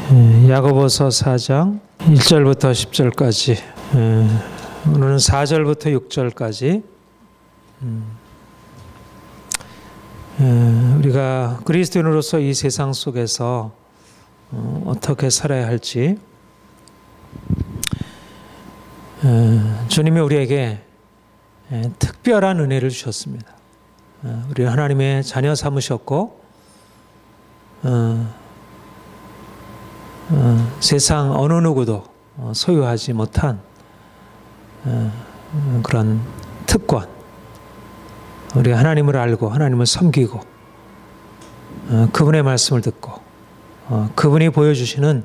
야고보서 4장 1절부터 10절까지, 오늘은 4절부터 6절까지 우리가 그리스도인으로서 이 세상 속에서 어떻게 살아야 할지, 주님이 우리에게 특별한 은혜를 주셨습니다. 우리는 하나님의 자녀 삼으셨고, 세상 어느 누구도 소유하지 못한 그런 특권, 우리가 하나님을 알고 하나님을 섬기고 그분의 말씀을 듣고 그분이 보여주시는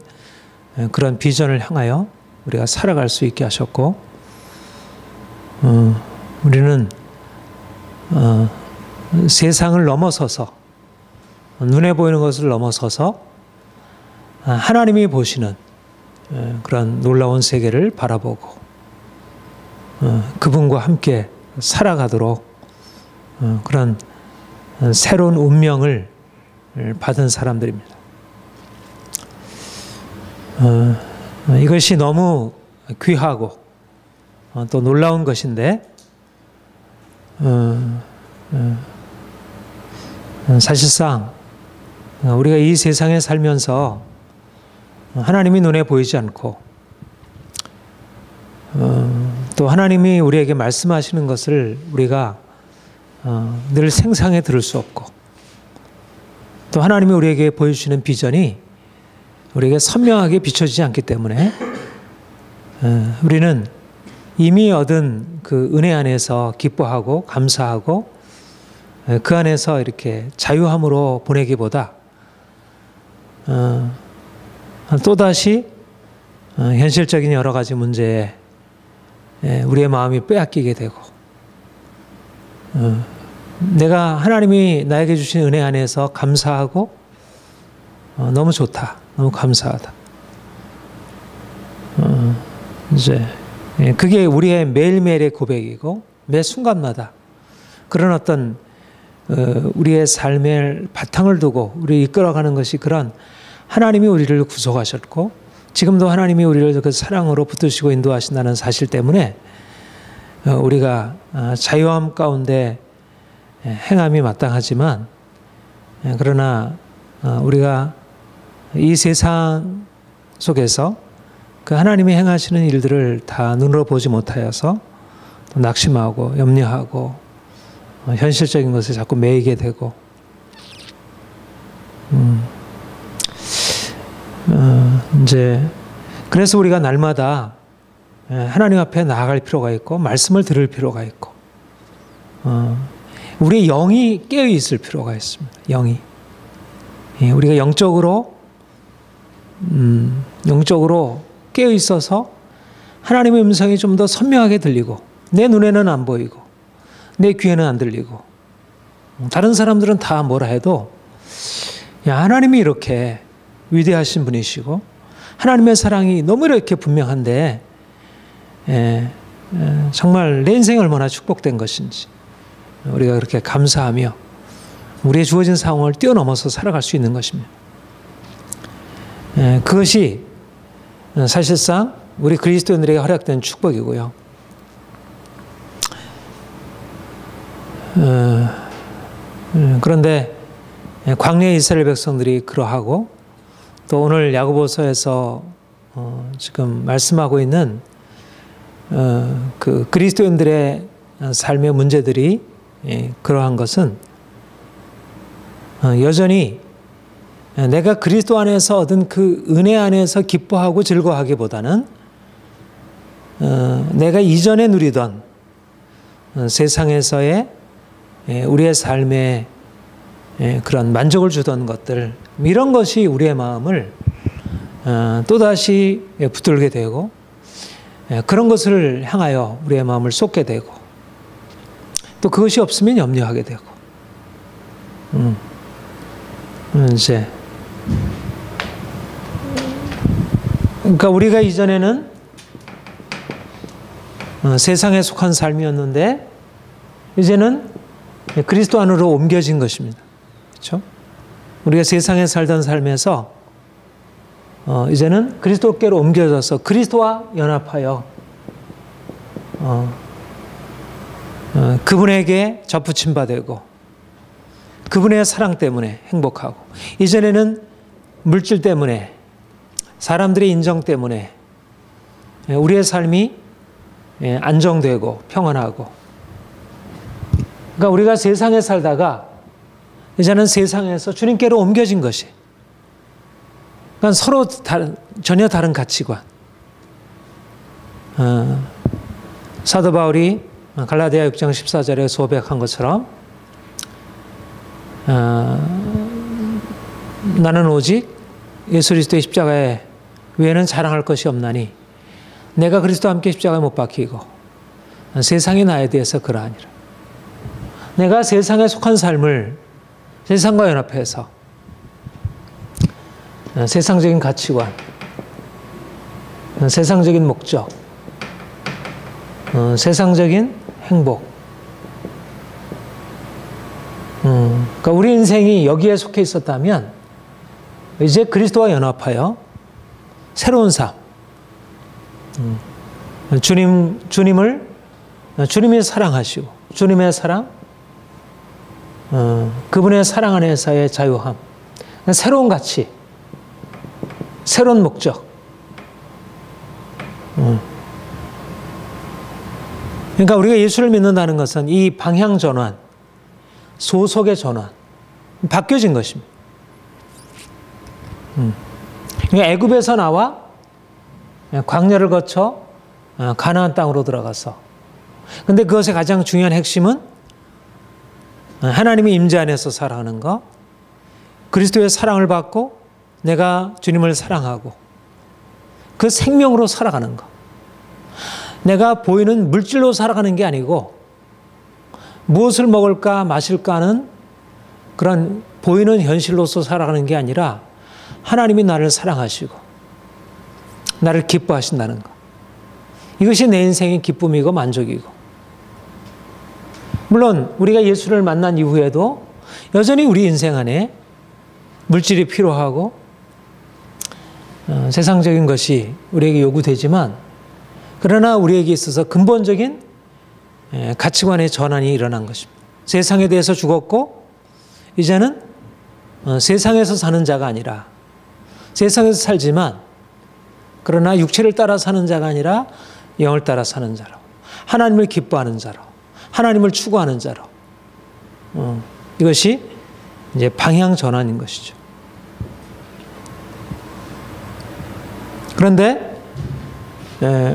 그런 비전을 향하여 우리가 살아갈 수 있게 하셨고, 우리는 세상을 넘어서서, 눈에 보이는 것을 넘어서서 하나님이 보시는 그런 놀라운 세계를 바라보고 그분과 함께 살아가도록 그런 새로운 운명을 받은 사람들입니다. 이것이 너무 귀하고 또 놀라운 것인데, 사실상 우리가 이 세상에 살면서 하나님이 눈에 보이지 않고, 또 하나님이 우리에게 말씀하시는 것을 우리가 늘 생생하게 들을 수 없고, 또 하나님이 우리에게 보여주시는 비전이 우리에게 선명하게 비춰지지 않기 때문에 우리는 이미 얻은 그 은혜 안에서 기뻐하고 감사하고 그 안에서 이렇게 자유함으로 보내기보다 또다시 현실적인 여러 가지 문제에 우리의 마음이 빼앗기게 되고, 내가 하나님이 나에게 주신 은혜 안에서 감사하고 너무 좋다, 너무 감사하다, 이제 그게 우리의 매일매일의 고백이고, 매 순간마다 그런 어떤 우리의 삶의 바탕을 두고 우리를 이끌어가는 것이, 그런 하나님이 우리를 구속하셨고 지금도 하나님이 우리를 그 사랑으로 붙드시고 인도하신다는 사실 때문에 우리가 자유함 가운데 행함이 마땅하지만, 그러나 우리가 이 세상 속에서 그 하나님이 행하시는 일들을 다 눈으로 보지 못하여서 낙심하고 염려하고 현실적인 것에 자꾸 매이게 되고, 이제 그래서 우리가 날마다 하나님 앞에 나아갈 필요가 있고, 말씀을 들을 필요가 있고, 우리의 영이 깨어 있을 필요가 있습니다. 영이, 우리가 영적으로 깨어 있어서 하나님의 음성이 좀 더 선명하게 들리고, 내 눈에는 안 보이고 내 귀에는 안 들리고, 다른 사람들은 다 뭐라 해도, 야, 하나님이 이렇게 위대하신 분이시고 하나님의 사랑이 너무 이렇게 분명한데 정말 내 인생이 얼마나 축복된 것인지 우리가 그렇게 감사하며 우리의 주어진 상황을 뛰어넘어서 살아갈 수 있는 것입니다. 그것이 사실상 우리 그리스도인들에게 허락된 축복이고요. 그런데 광야의 이스라엘 백성들이 그러하고, 또 오늘 야고보서에서 지금 말씀하고 있는 그 그리스도인들의 삶의 문제들이 그러한 것은, 여전히 내가 그리스도 안에서 얻은 그 은혜 안에서 기뻐하고 즐거워하기보다는 내가 이전에 누리던 세상에서의 우리의 삶에 그런 만족을 주던 것들, 이런 것이 우리의 마음을 또다시 붙들게 되고, 그런 것을 향하여 우리의 마음을 쏟게 되고, 또 그것이 없으면 염려하게 되고, 이제 그러니까 우리가 이전에는 세상에 속한 삶이었는데 이제는 그리스도 안으로 옮겨진 것입니다. 그렇죠? 우리가 세상에 살던 삶에서 이제는 그리스도께로 옮겨져서 그리스도와 연합하여 그분에게 접붙임 바 되고 그분의 사랑 때문에 행복하고, 이전에는 물질 때문에, 사람들의 인정 때문에 우리의 삶이 안정되고 평안하고, 그러니까 우리가 세상에 살다가 이제는 세상에서 주님께로 옮겨진 것이, 그러니까 서로 전혀 다른 가치관. 사도 바울이 갈라디아 6장 14절에 소백한 것처럼 나는 오직 예수 그리스도의 십자가에 외에는 자랑할 것이 없나니 내가 그리스도와 함께 십자가에 못 박히고 세상이 나에 대해서 그러하니라. 내가 세상에 속한 삶을 세상과 연합해서 세상적인 가치관, 세상적인 목적, 세상적인 행복, 그러니까 우리 인생이 여기에 속해 있었다면 이제 그리스도와 연합하여 새로운 삶, 주님이 사랑하시고 주님의 사랑, 그분의 사랑 안에서의 자유함, 새로운 가치, 새로운 목적. 그러니까 우리가 예수를 믿는다는 것은 이 방향 전환, 소속의 전환, 바뀌어진 것입니다. 그러니까 애굽에서 나와 광야를 거쳐 가나안 땅으로 들어가서, 근데 그것의 가장 중요한 핵심은 하나님의 임재 안에서 살아가는 것, 그리스도의 사랑을 받고 내가 주님을 사랑하고 그 생명으로 살아가는 것. 내가 보이는 물질로 살아가는 게 아니고 무엇을 먹을까 마실까 하는 그런 보이는 현실로서 살아가는 게 아니라 하나님이 나를 사랑하시고 나를 기뻐하신다는 것. 이것이 내 인생의 기쁨이고 만족이고, 물론 우리가 예수를 만난 이후에도 여전히 우리 인생 안에 물질이 필요하고 세상적인 것이 우리에게 요구되지만, 그러나 우리에게 있어서 근본적인 가치관의 전환이 일어난 것입니다. 세상에 대해서 죽었고 이제는 세상에서 사는 자가 아니라, 세상에서 살지만 그러나 육체를 따라 사는 자가 아니라 영을 따라 사는 자로, 하나님을 기뻐하는 자로, 하나님을 추구하는 자로, 이것이 이제 방향 전환인 것이죠. 그런데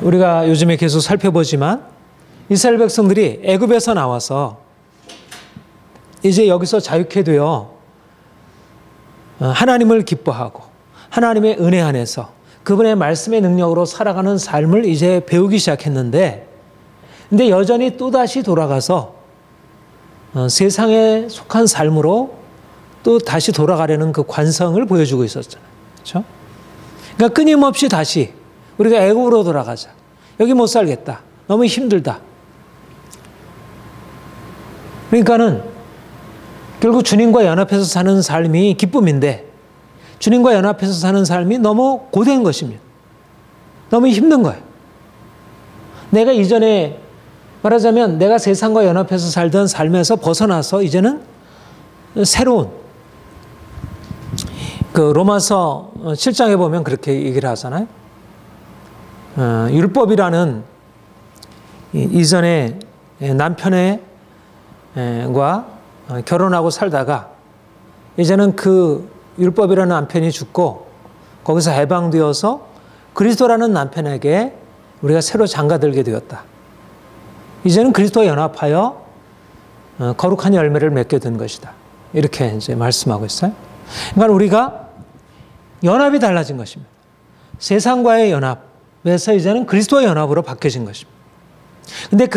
우리가 요즘에 계속 살펴보지만 이스라엘 백성들이 애굽에서 나와서 이제 여기서 자유케 되어 하나님을 기뻐하고 하나님의 은혜 안에서 그분의 말씀의 능력으로 살아가는 삶을 이제 배우기 시작했는데, 근데 여전히 또다시 돌아가서 세상에 속한 삶으로 또 다시 돌아가려는 그 관성을 보여주고 있었잖아요. 그렇죠? 그러니까 끊임없이 다시 우리가 애굽으로 돌아가자. 여기 못 살겠다. 너무 힘들다. 그러니까는 결국 주님과 연합해서 사는 삶이 기쁨인데 주님과 연합해서 사는 삶이 너무 고된 것입니다. 너무 힘든 거예요. 내가 이전에 말하자면 내가 세상과 연합해서 살던 삶에서 벗어나서 이제는 새로운, 그 로마서 7장에 보면 그렇게 얘기를 하잖아요. 율법이라는 이전에 남편과 결혼하고 살다가 이제는 그 율법이라는 남편이 죽고 거기서 해방되어서 그리스도라는 남편에게 우리가 새로 장가들게 되었다. 이제는 그리스도와 연합하여 거룩한 열매를 맺게 된 것이다. 이렇게 이제 말씀하고 있어요. 그러니까 우리가 연합이 달라진 것입니다. 세상과의 연합에서 이제는 그리스도와 연합으로 바뀌어진 것입니다. 근데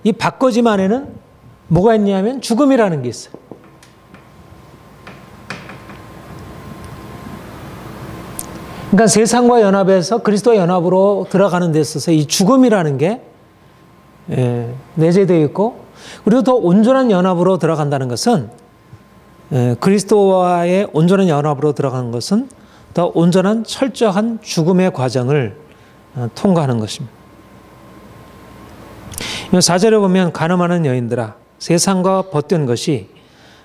이 바꿔짐 안에는 뭐가 있냐면 죽음이라는 게 있어요. 그러니까 세상과 연합에서 그리스도와 연합으로 들어가는 데 있어서 이 죽음이라는 게 내재되어 있고, 그리고 더 온전한 연합으로 들어간다는 것은, 그리스도와의 온전한 연합으로 들어가는 것은 더 온전한 철저한 죽음의 과정을 통과하는 것입니다. 4절에 보면 간음하는 여인들아 세상과 벗된 것이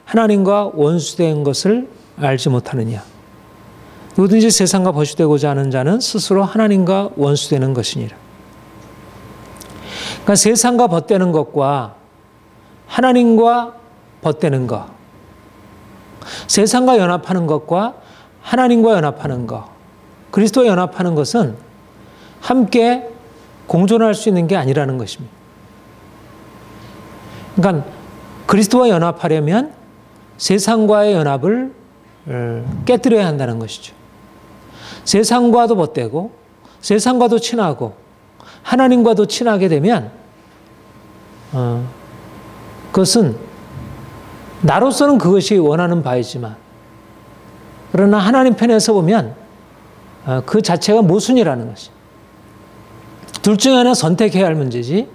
하나님과 원수된 것을 알지 못하느냐. 누구든지 세상과 벗되고자 하는 자는 스스로 하나님과 원수되는 것이니라. 그러니까 세상과 벗되는 것과 하나님과 벗되는 것, 세상과 연합하는 것과 하나님과 연합하는 것, 그리스도와 연합하는 것은 함께 공존할 수 있는 게 아니라는 것입니다. 그러니까 그리스도와 연합하려면 세상과의 연합을 깨뜨려야 한다는 것이죠. 세상과도 벗되고 세상과도 친하고 하나님과도 친하게 되면 그것은 나로서는 그것이 원하는 바이지만 그러나 하나님 편에서 보면 그 자체가 모순이라는 것이. 둘 중에 하나 선택해야 할 문제지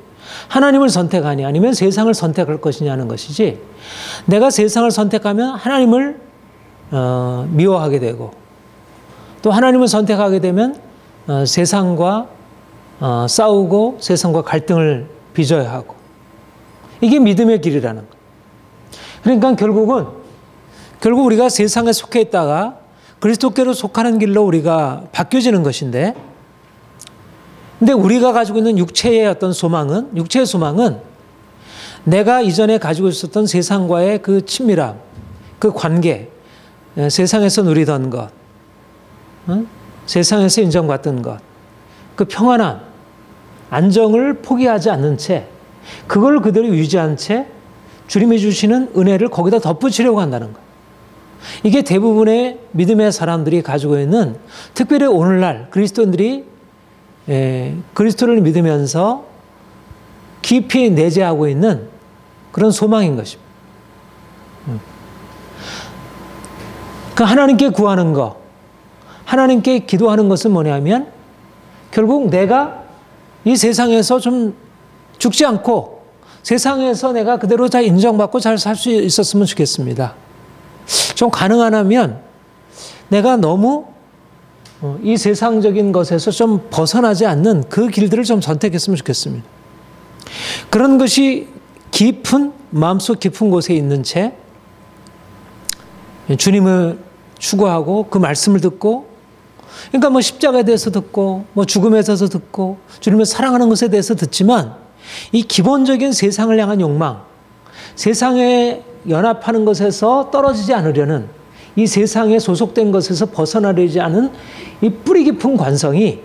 하나님을 선택하냐 아니면 세상을 선택할 것이냐는 것이지 내가 세상을 선택하면 하나님을 미워하게 되고 또 하나님을 선택하게 되면 세상과 싸우고 세상과 갈등을 빚어야 하고 이게 믿음의 길이라는 것. 그러니까 결국 우리가 세상에 속해 있다가 그리스도께로 속하는 길로 우리가 바뀌어지는 것인데 근데 우리가 가지고 있는 육체의 어떤 소망은 육체의 소망은 내가 이전에 가지고 있었던 세상과의 그 친밀함, 그 관계, 세상에서 누리던 것, 세상에서 인정받던 것, 그 평안함, 안정을 포기하지 않는 채 그걸 그대로 유지한 채 주님이 주시는 은혜를 거기다 덧붙이려고 한다는 것. 이게 대부분의 믿음의 사람들이 가지고 있는 특별히 오늘날 그리스도인들이 그리스도를 믿으면서 깊이 내재하고 있는 그런 소망인 것입니다. 그 하나님께 구하는 것, 하나님께 기도하는 것은 뭐냐면 결국 내가 이 세상에서 좀 죽지 않고 세상에서 내가 그대로 다 인정받고 잘 살 수 있었으면 좋겠습니다. 좀 가능하다면 내가 너무 이 세상적인 것에서 좀 벗어나지 않는 그 길들을 좀 선택했으면 좋겠습니다. 그런 것이 깊은 마음속 깊은 곳에 있는 채 주님을 추구하고 그 말씀을 듣고 그러니까 뭐 십자가에 대해서 듣고 뭐 죽음에 대해서 듣고 주님을 사랑하는 것에 대해서 듣지만 이 기본적인 세상을 향한 욕망, 세상에 연합하는 것에서 떨어지지 않으려는 이 세상에 소속된 것에서 벗어나려지 않은 이 뿌리 깊은 관성이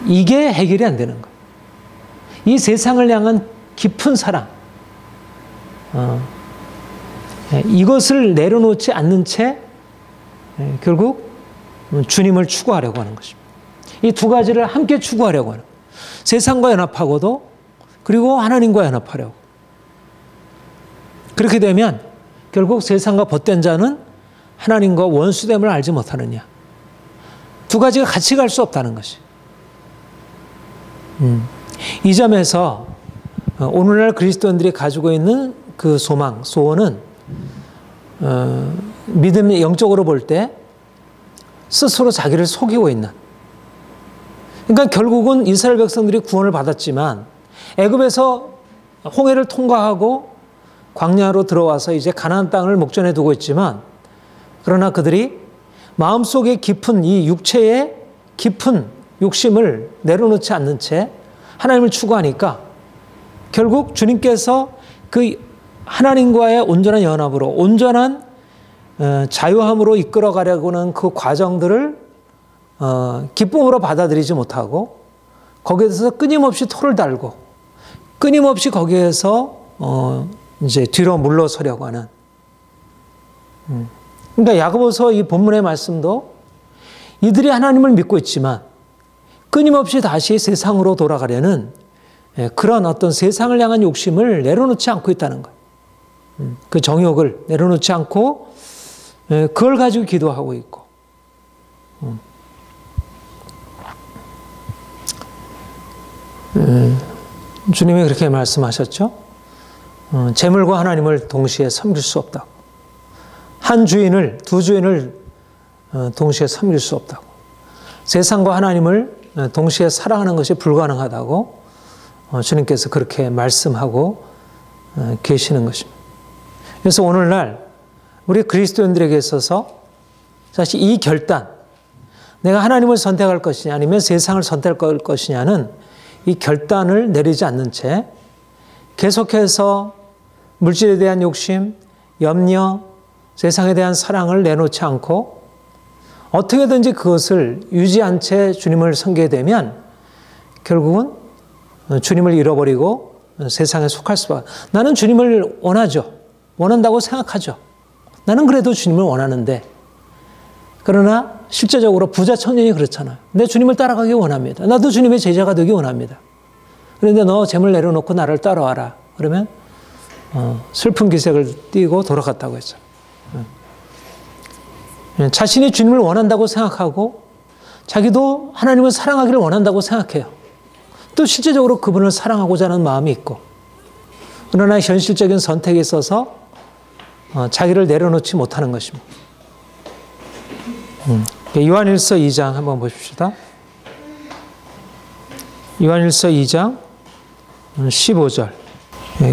이게 해결이 안 되는 거예요. 이 세상을 향한 깊은 사랑, 이것을 내려놓지 않는 채 결국 주님을 추구하려고 하는 것입니다. 이 두 가지를 함께 추구하려고 하는 거예요. 세상과 연합하고도 그리고 하나님과 연합하려고. 그렇게 되면 결국 세상과 벗된 자는 하나님과 원수됨을 알지 못하느냐. 두 가지가 같이 갈 수 없다는 것이. 이 점에서 오늘날 그리스도인들이 가지고 있는 그 소망, 소원은 믿음의 영적으로 볼 때 스스로 자기를 속이고 있는. 그러니까 결국은 이스라엘 백성들이 구원을 받았지만 애굽에서 홍해를 통과하고 광야로 들어와서 이제 가나안 땅을 목전에 두고 있지만 그러나 그들이 마음속에 깊은 이 육체의 깊은 욕심을 내려놓지 않는 채 하나님을 추구하니까 결국 주님께서 그 하나님과의 온전한 연합으로 온전한 자유함으로 이끌어가려고 하는 그 과정들을 기쁨으로 받아들이지 못하고 거기에서 끊임없이 토를 달고 끊임없이 거기에서 이제 뒤로 물러서려고 하는. 그러니까 야고보서 이 본문의 말씀도 이들이 하나님을 믿고 있지만 끊임없이 다시 세상으로 돌아가려는 그런 어떤 세상을 향한 욕심을 내려놓지 않고 있다는 거예요. 그 정욕을 내려놓지 않고 그걸 가지고 기도하고 있고. 주님이 그렇게 말씀하셨죠. 재물과 하나님을 동시에 섬길 수 없다고. 한 주인을, 두 주인을 동시에 섬길 수 없다고. 세상과 하나님을 동시에 사랑하는 것이 불가능하다고 주님께서 그렇게 말씀하고 계시는 것입니다. 그래서 오늘날 우리 그리스도인들에게 있어서 사실 이 결단, 내가 하나님을 선택할 것이냐 아니면 세상을 선택할 것이냐는 이 결단을 내리지 않는 채 계속해서 물질에 대한 욕심, 염려, 세상에 대한 사랑을 내놓지 않고 어떻게든지 그것을 유지한 채 주님을 섬기게 되면 결국은 주님을 잃어버리고 세상에 속할 수밖에. 나는 주님을 원하죠. 원한다고 생각하죠. 나는 그래도 주님을 원하는데, 그러나 실제적으로 부자 청년이 그렇잖아요. 내 주님을 따라가기 원합니다. 나도 주님의 제자가 되기 원합니다. 그런데 너 재물 내려놓고 나를 따라와라. 그러면 슬픈 기색을 띠고 돌아갔다고 했죠. 자신이 주님을 원한다고 생각하고 자기도 하나님을 사랑하기를 원한다고 생각해요. 또 실제적으로 그분을 사랑하고자 하는 마음이 있고, 그러나 현실적인 선택에 있어서 자기를 내려놓지 못하는 것입니다. 요한일서 2장 한번 보십시다. 요한일서 2장 15절.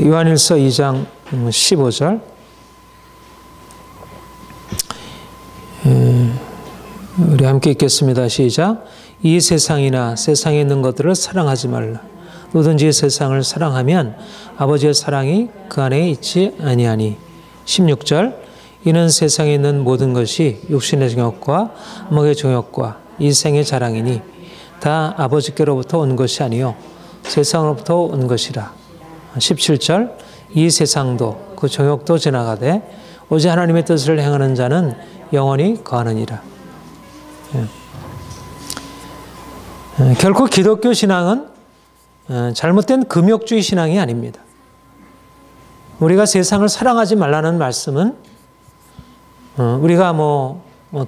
요한일서 2장 15절. 우리 함께 읽겠습니다. 시작. 이 세상이나 세상에 있는 것들을 사랑하지 말라. 누구든지 세상을 사랑하면 아버지의 사랑이 그 안에 있지 아니하니. 16절. 이는 세상에 있는 모든 것이 육신의 정욕과 먹의 정욕과 이 생의 자랑이니 다 아버지께로부터 온 것이 아니요 세상으로부터 온 것이라. 17절. 이 세상도 그 정욕도 지나가되 오직 하나님의 뜻을 행하는 자는 영원히 거하느니라. 결코 기독교 신앙은 잘못된 금욕주의 신앙이 아닙니다. 우리가 세상을 사랑하지 말라는 말씀은 우리가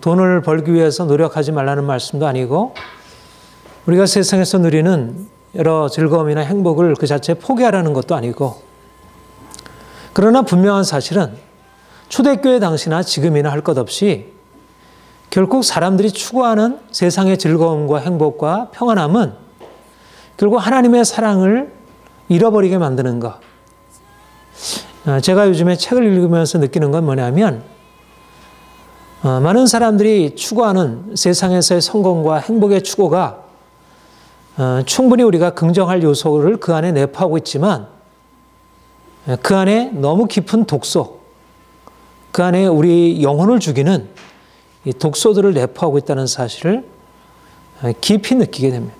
돈을 벌기 위해서 노력하지 말라는 말씀도 아니고, 우리가 세상에서 누리는 여러 즐거움이나 행복을 그 자체에 포기하라는 것도 아니고, 그러나 분명한 사실은 초대교회 당시나 지금이나 할 것 없이 결국 사람들이 추구하는 세상의 즐거움과 행복과 평안함은 결국 하나님의 사랑을 잃어버리게 만드는 것. 제가 요즘에 책을 읽으면서 느끼는 건 뭐냐면, 많은 사람들이 추구하는 세상에서의 성공과 행복의 추구가 충분히 우리가 긍정할 요소를 그 안에 내포하고 있지만, 그 안에 너무 깊은 독소, 그 안에 우리 영혼을 죽이는 이 독소들을 내포하고 있다는 사실을 깊이 느끼게 됩니다.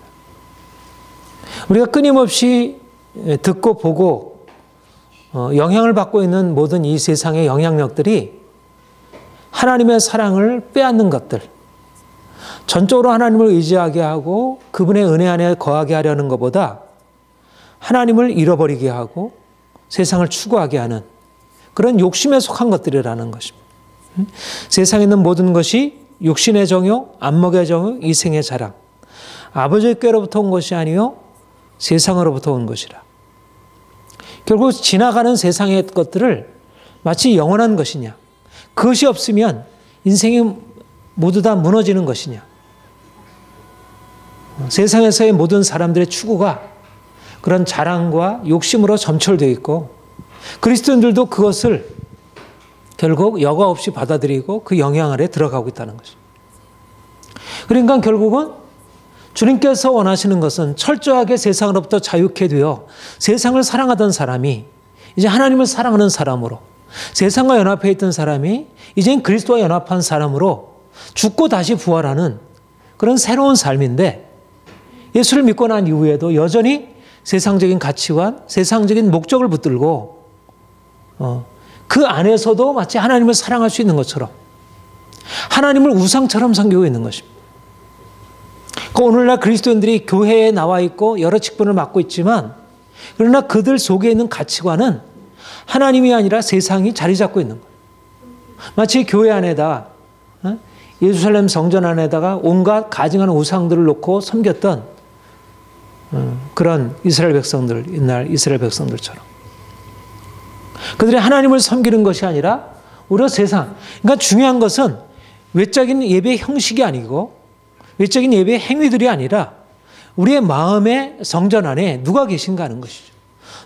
우리가 끊임없이 듣고 보고 영향을 받고 있는 모든 이 세상의 영향력들이 하나님의 사랑을 빼앗는 것들, 전적으로 하나님을 의지하게 하고 그분의 은혜 안에 거하게 하려는 것보다 하나님을 잃어버리게 하고 세상을 추구하게 하는 그런 욕심에 속한 것들이라는 것입니다. 세상에 있는 모든 것이 육신의 정욕, 안목의 정욕, 이생의 자랑, 아버지께로부터 온 것이 아니요 세상으로부터 온 것이라. 결국 지나가는 세상의 것들을 마치 영원한 것이냐, 그것이 없으면 인생이 모두 다 무너지는 것이냐. 세상에서의 모든 사람들의 추구가 그런 자랑과 욕심으로 점철되어 있고, 그리스도인들도 그것을 결국 여과 없이 받아들이고 그 영향 아래 들어가고 있다는 것입니다. 그러니까 결국은 주님께서 원하시는 것은 철저하게 세상으로부터 자유케 되어 세상을 사랑하던 사람이 이제 하나님을 사랑하는 사람으로, 세상과 연합해 있던 사람이 이젠 그리스도와 연합한 사람으로 죽고 다시 부활하는 그런 새로운 삶인데, 예수를 믿고 난 이후에도 여전히 세상적인 가치관, 세상적인 목적을 붙들고 그 안에서도 마치 하나님을 사랑할 수 있는 것처럼 하나님을 우상처럼 섬기고 있는 것입니다. 오늘날 그리스도인들이 교회에 나와 있고 여러 직분을 맡고 있지만, 그러나 그들 속에 있는 가치관은 하나님이 아니라 세상이 자리 잡고 있는 거예요. 마치 교회 안에다, 예루살렘 성전 안에다가 온갖 가증한 우상들을 놓고 섬겼던 그런 이스라엘 백성들, 옛날 이스라엘 백성들처럼 그들이 하나님을 섬기는 것이 아니라 우리가 세상. 그러니까 중요한 것은 외적인 예배 형식이 아니고 외적인 예배 행위들이 아니라 우리의 마음의 성전 안에 누가 계신가 하는 것이죠.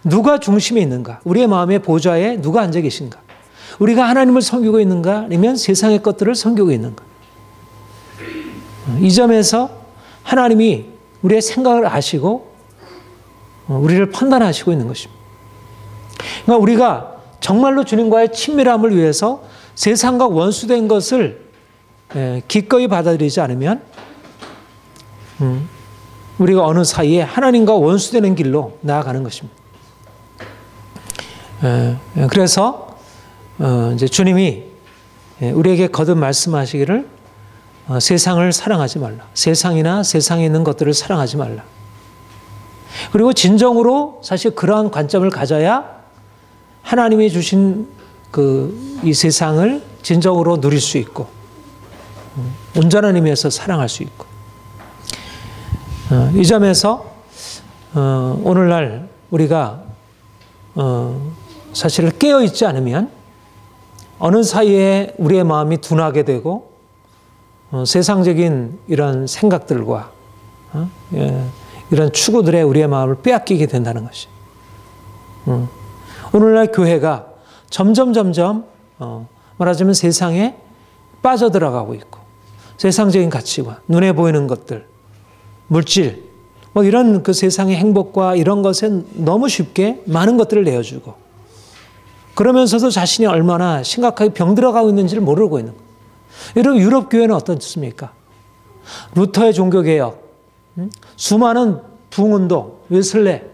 누가 중심에 있는가? 우리의 마음의 보좌에 누가 앉아 계신가? 우리가 하나님을 섬기고 있는가? 아니면 세상의 것들을 섬기고 있는가? 이 점에서 하나님이 우리의 생각을 아시고 우리를 판단하시고 있는 것입니다. 그러니까 우리가 정말로 주님과의 친밀함을 위해서 세상과 원수된 것을 기꺼이 받아들이지 않으면 우리가 어느 사이에 하나님과 원수되는 길로 나아가는 것입니다. 그래서 이제 주님이 우리에게 거듭 말씀하시기를 세상을 사랑하지 말라. 세상이나 세상에 있는 것들을 사랑하지 말라. 그리고 진정으로 사실 그러한 관점을 가져야 하나님이 주신 이 세상을 진정으로 누릴 수 있고 온전한 의미에서 사랑할 수 있고 이 점에서 오늘날 우리가 사실 깨어있지 않으면 어느 사이에 우리의 마음이 둔하게 되고 세상적인 이런 생각들과 이런 추구들에 우리의 마음을 빼앗기게 된다는 것이. 오늘날 교회가 점점 말하자면 세상에 빠져들어가고 있고 세상적인 가치관, 눈에 보이는 것들, 물질, 뭐 이런 그 세상의 행복과 이런 것에 너무 쉽게 많은 것들을 내어주고 그러면서도 자신이 얼마나 심각하게 병들어가고 있는지를 모르고 있는 거예요. 여러분 유럽 교회는 어떻습니까? 루터의 종교개혁, 수많은 부흥운동, 웨슬레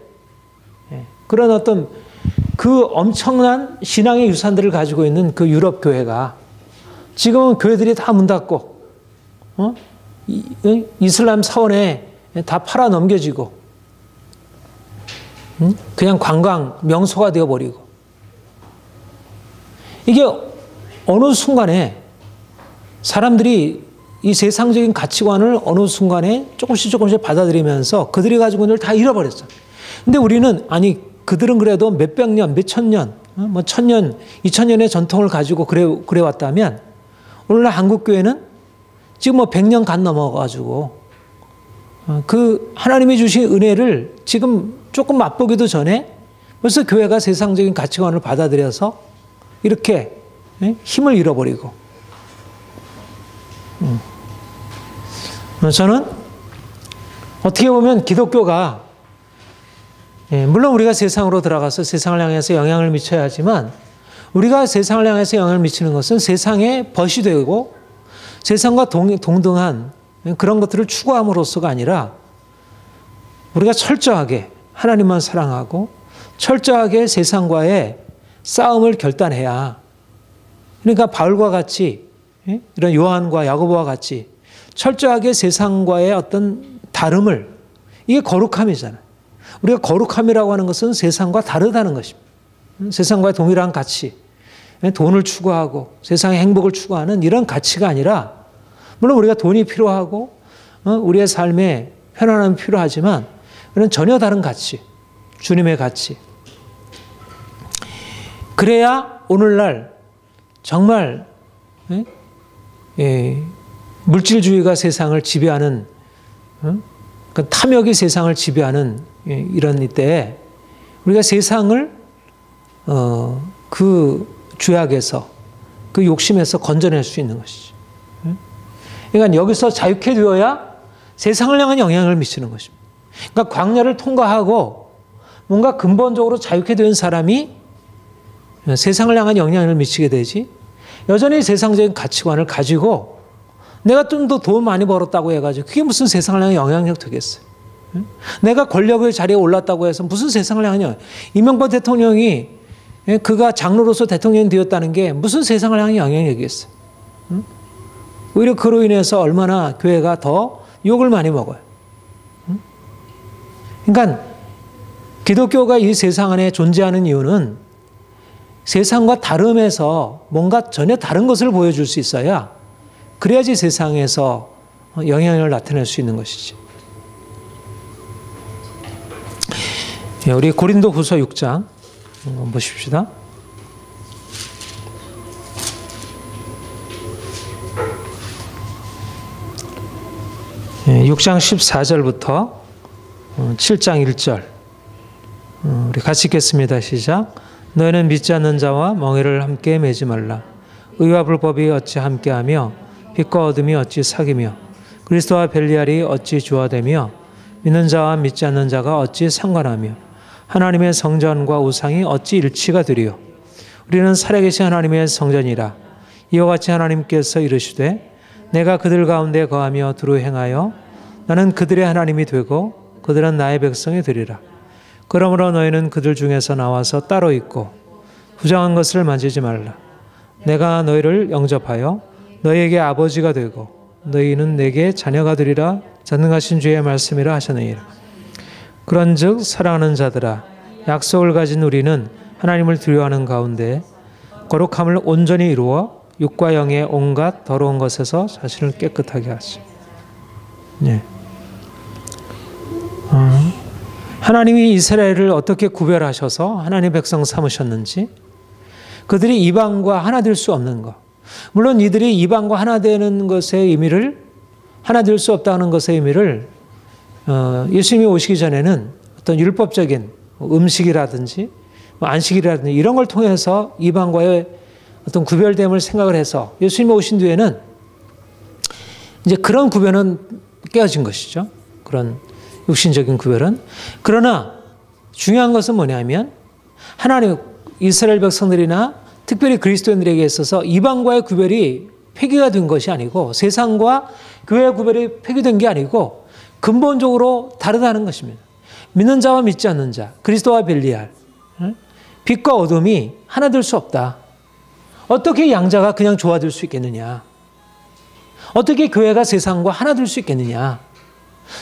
그런 어떤 그 엄청난 신앙의 유산들을 가지고 있는 그 유럽 교회가 지금은 교회들이 다 문 닫고 이슬람 사원에 다 팔아 넘겨지고 그냥 관광 명소가 되어버리고 이게 어느 순간에 사람들이 이 세상적인 가치관을 어느 순간에 조금씩 받아들이면서 그들이 가지고 있는 걸 다 잃어버렸어요. 근데 우리는 아니 그들은 그래도 몇백 년, 몇천 년, 뭐 천년, 2000년의 전통을 가지고 그래 왔다면 오늘날 한국교회는 지금 뭐 100년 간 넘어가지고 그 하나님이 주신 은혜를 지금 조금 맛보기도 전에 벌써 교회가 세상적인 가치관을 받아들여서 이렇게 힘을 잃어버리고 저는 어떻게 보면 기독교가 물론 우리가 세상으로 들어가서 세상을 향해서 영향을 미쳐야 하지만 우리가 세상을 향해서 영향을 미치는 것은 세상에 벗이 되고 세상과 동등한 그런 것들을 추구함으로써가 아니라 우리가 철저하게 하나님만 사랑하고 철저하게 세상과의 싸움을 결단해야 그러니까 바울과 같이 이런 요한과 야고보와 같이 철저하게 세상과의 어떤 다름을 이게 거룩함이잖아요. 우리가 거룩함이라고 하는 것은 세상과 다르다는 것입니다. 세상과 동일한 가치, 돈을 추구하고 세상의 행복을 추구하는 이런 가치가 아니라 물론 우리가 돈이 필요하고 우리의 삶에 편안함이 필요하지만 그런 전혀 다른 가치, 주님의 가치. 그래야 오늘날 정말 물질주의가 세상을 지배하는 그 탐욕이 세상을 지배하는 이런 이때에 우리가 세상을 그 죄악에서 그 욕심에서 건져낼 수 있는 것이죠. 그러니까 여기서 자유케 되어야 세상을 향한 영향을 미치는 것입니다. 그러니까 광야를 통과하고 뭔가 근본적으로 자유케 된 사람이 세상을 향한 영향을 미치게 되지 여전히 세상적인 가치관을 가지고 내가 좀 더 돈 많이 벌었다고 해가지고 그게 무슨 세상을 향한 영향력 되겠어요. 내가 권력의 자리에 올랐다고 해서 무슨 세상을 향한 영향. 이명박 대통령이 그가 장로로서 대통령이 되었다는 게 무슨 세상을 향한 영향력이겠어요. 오히려 그로 인해서 얼마나 교회가 더 욕을 많이 먹어요. 그러니까 기독교가 이 세상 안에 존재하는 이유는 세상과 다름에서 뭔가 전혀 다른 것을 보여줄 수 있어야 그래야지 세상에서 영향을 나타낼 수 있는 것이지. 우리 고린도후서 6장 한번 보십시다. 6장 14절부터 7장 1절 우리 같이 읽겠습니다. 시작. 너희는 믿지 않는 자와 멍에를 함께 매지 말라. 의와 불법이 어찌 함께하며 빛과 어둠이 어찌 사귀며 그리스도와 벨리알이 어찌 조화되며 믿는 자와 믿지 않는 자가 어찌 상관하며 하나님의 성전과 우상이 어찌 일치가 되리요. 우리는 살아계신 하나님의 성전이라. 이와 같이 하나님께서 이르시되 내가 그들 가운데 거하며 두루 행하여 나는 그들의 하나님이 되고 그들은 나의 백성이 되리라. 그러므로 너희는 그들 중에서 나와서 따로 있고 부정한 것을 만지지 말라. 내가 너희를 영접하여 너희에게 아버지가 되고 너희는 내게 자녀가 되리라. 전능하신 주의 말씀이라 하셨느니라. 그런즉 사랑하는 자들아, 약속을 가진 우리는 하나님을 두려워하는 가운데 거룩함을 온전히 이루어 육과 영의 온갖 더러운 것에서 자신을 깨끗하게 하시. 네. 하나님이 이스라엘을 어떻게 구별하셔서 하나님의 백성 삼으셨는지, 그들이 이방과 하나 될 수 없는 것, 물론 이들이 이방과 하나 되는 것의 의미를, 하나 될 수 없다는 것의 의미를 예수님이 오시기 전에는 어떤 율법적인 음식이라든지 안식이라든지 이런 걸 통해서 이방과의 어떤 구별됨을 생각을 해서 예수님이 오신 뒤에는 이제 그런 구별은 깨어진 것이죠. 그런 육신적인 구별은. 그러나 중요한 것은 뭐냐면 하나님 이스라엘 백성들이나 특별히 그리스도인들에게 있어서 이방과의 구별이 폐기가 된 것이 아니고 세상과 교회의 구별이 폐기된 게 아니고 근본적으로 다르다는 것입니다. 믿는 자와 믿지 않는 자, 그리스도와 벨리알, 빛과 어둠이 하나 될 수 없다. 어떻게 양자가 그냥 조화될 수 있겠느냐? 어떻게 교회가 세상과 하나 될 수 있겠느냐?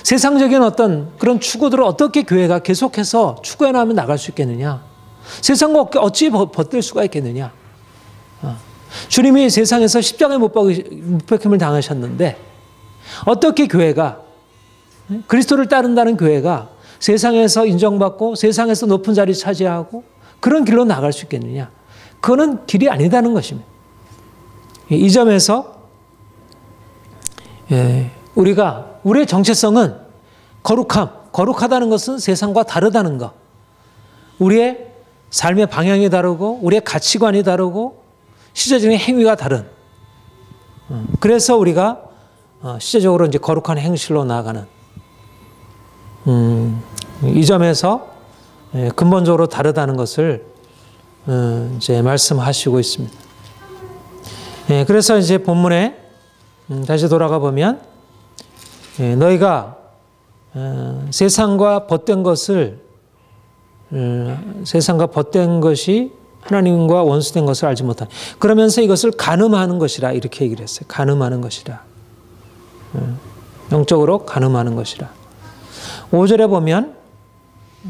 세상적인 어떤 그런 추구들을 어떻게 교회가 계속해서 추구해 나가면 나갈 수 있겠느냐? 세상과 어찌 버틸 수가 있겠느냐? 주님이 세상에서 십자가에 못 박힘을 당하셨는데 어떻게 교회가, 그리스도를 따른다는 교회가 세상에서 인정받고 세상에서 높은 자리 차지하고 그런 길로 나갈 수 있겠느냐? 그거는 길이 아니다는 것입니다. 이 점에서 우리의 정체성은 거룩하다는 것은 세상과 다르다는 것. 우리의 삶의 방향이 다르고 우리의 가치관이 다르고 시대적인 행위가 다른. 그래서 우리가 시대적으로 이제 거룩한 행실로 나아가는 이 점에서 근본적으로 다르다는 것을 이제 말씀하시고 있습니다. 그래서 이제 본문에 다시 돌아가 보면 너희가 세상과 벗된 것이 하나님과 원수된 것을 알지 못한. 그러면서 이것을 간음하는 것이라 이렇게 얘기를 했어요. 간음하는 것이라. 영적으로 간음하는 것이라. 5절에 보면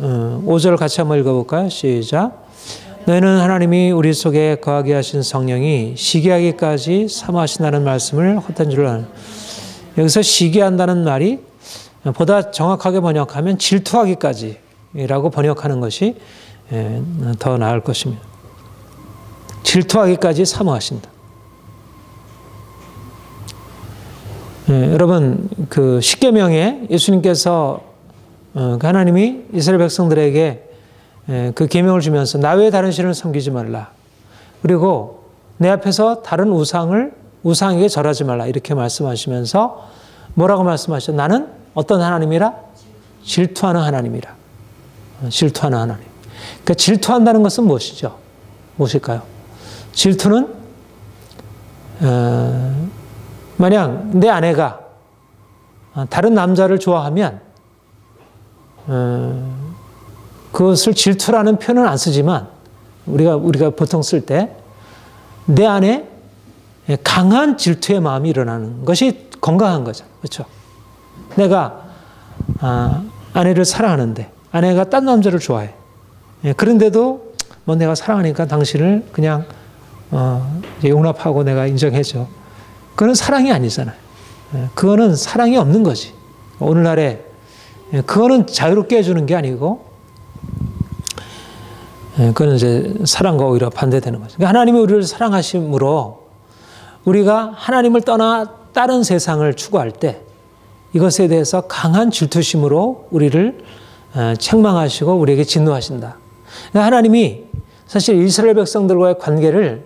5절 같이 한번 읽어볼까요? 시작. 너희는 하나님이 우리 속에 거하게 하신 성령이 시기하기까지 사모하신다는 말씀을 헛된 줄 아는. 여기서 시기한다는 말이 보다 정확하게 번역하면 질투하기까지라고 번역하는 것이 더 나을 것입니다. 질투하기까지 사모하신다. 여러분 그 십계명에 예수님께서 하나님이 이스라엘 백성들에게 그 계명을 주면서 나 외에 다른 신을 섬기지 말라. 그리고 내 앞에서 다른 우상에게 절하지 말라. 이렇게 말씀하시면서 뭐라고 말씀하셨죠? 나는 어떤 하나님이라? 질투하는 하나님이라. 질투하는 하나님. 그러니까 질투한다는 것은 무엇이죠? 무엇일까요? 질투는 만약 내 아내가 다른 남자를 좋아하면 그것을 질투라는 표현은 안 쓰지만 우리가 보통 쓸 때 내 안에 강한 질투의 마음이 일어나는 것이 건강한 거죠. 그렇죠? 내가 아내를 사랑하는데 아내가 딴 남자를 좋아해. 그런데도 뭐 내가 사랑하니까 당신을 그냥 용납하고 내가 인정해줘. 그건 사랑이 아니잖아요. 그거는 사랑이 없는 거지. 오늘날에 그거는 자유롭게 해주는 게 아니고 그건 이제 사랑과 오히려 반대되는 거죠. 그러니까 하나님이 우리를 사랑하심으로 우리가 하나님을 떠나 다른 세상을 추구할 때 이것에 대해서 강한 질투심으로 우리를 책망하시고 우리에게 진노하신다. 하나님이 사실 이스라엘 백성들과의 관계를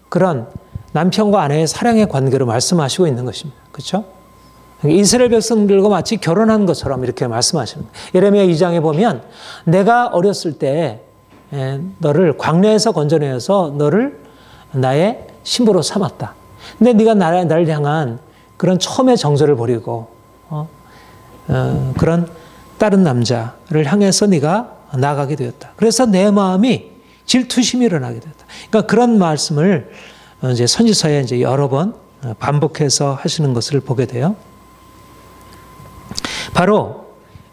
그런 남편과 아내의 사랑의 관계로 말씀하시고 있는 것입니다. 그렇죠? 이스라엘 백성들과 마치 결혼한 것처럼 이렇게 말씀하시는 거예요. 예레미야 2장에 보면 내가 어렸을 때 너를 광야에서 건져내어서 너를 나의 신부로 삼았다. 근데 네가 나를 향한 그런 처음의 정서를 버리고 그런 다른 남자를 향해서 네가 나아가게 되었다. 그래서 내 마음이 질투심이 일어나게 되었다. 그러니까 그런 말씀을 이제 선지서에 이제 여러 번 반복해서 하시는 것을 보게 돼요. 바로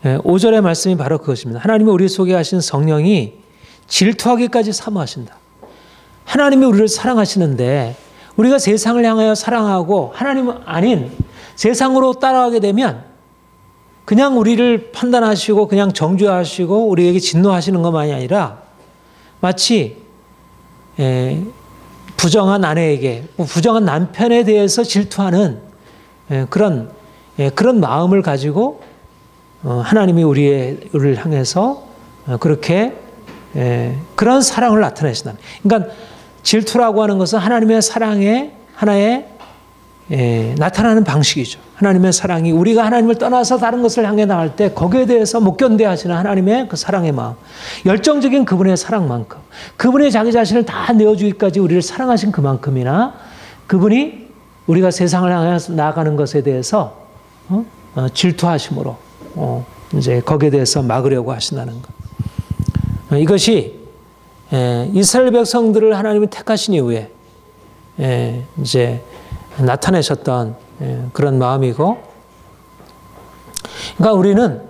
5절의 말씀이 바로 그것입니다. 하나님이 우리 속에 하신 성령이 질투하기까지 사모하신다. 하나님이 우리를 사랑하시는데 우리가 세상을 향하여 사랑하고 하나님 아닌 세상으로 따라가게 되면 그냥 우리를 판단하시고 그냥 정죄하시고 우리에게 진노하시는 것만이 아니라 마치 부정한 아내에게 부정한 남편에 대해서 질투하는 그런 마음을 가지고 하나님이 우리를 향해서 그렇게 그런 사랑을 나타내신다. 그러니까 질투라고 하는 것은 하나님의 사랑의 하나의 나타나는 방식이죠. 하나님의 사랑이 우리가 하나님을 떠나서 다른 것을 향해 나갈 때 거기에 대해서 못 견뎌하시는 하나님의 그 사랑의 마음, 열정적인 그분의 사랑만큼 그분의 자기 자신을 다 내어주기까지 우리를 사랑하신 그만큼이나 그분이 우리가 세상을 향해 나아가는 것에 대해서 질투하심으로 이제 거기에 대해서 막으려고 하신다는 것. 이것이 이스라엘 백성들을 하나님이 택하신 이후에 이제 나타내셨던 그런 마음이고, 그러니까 우리는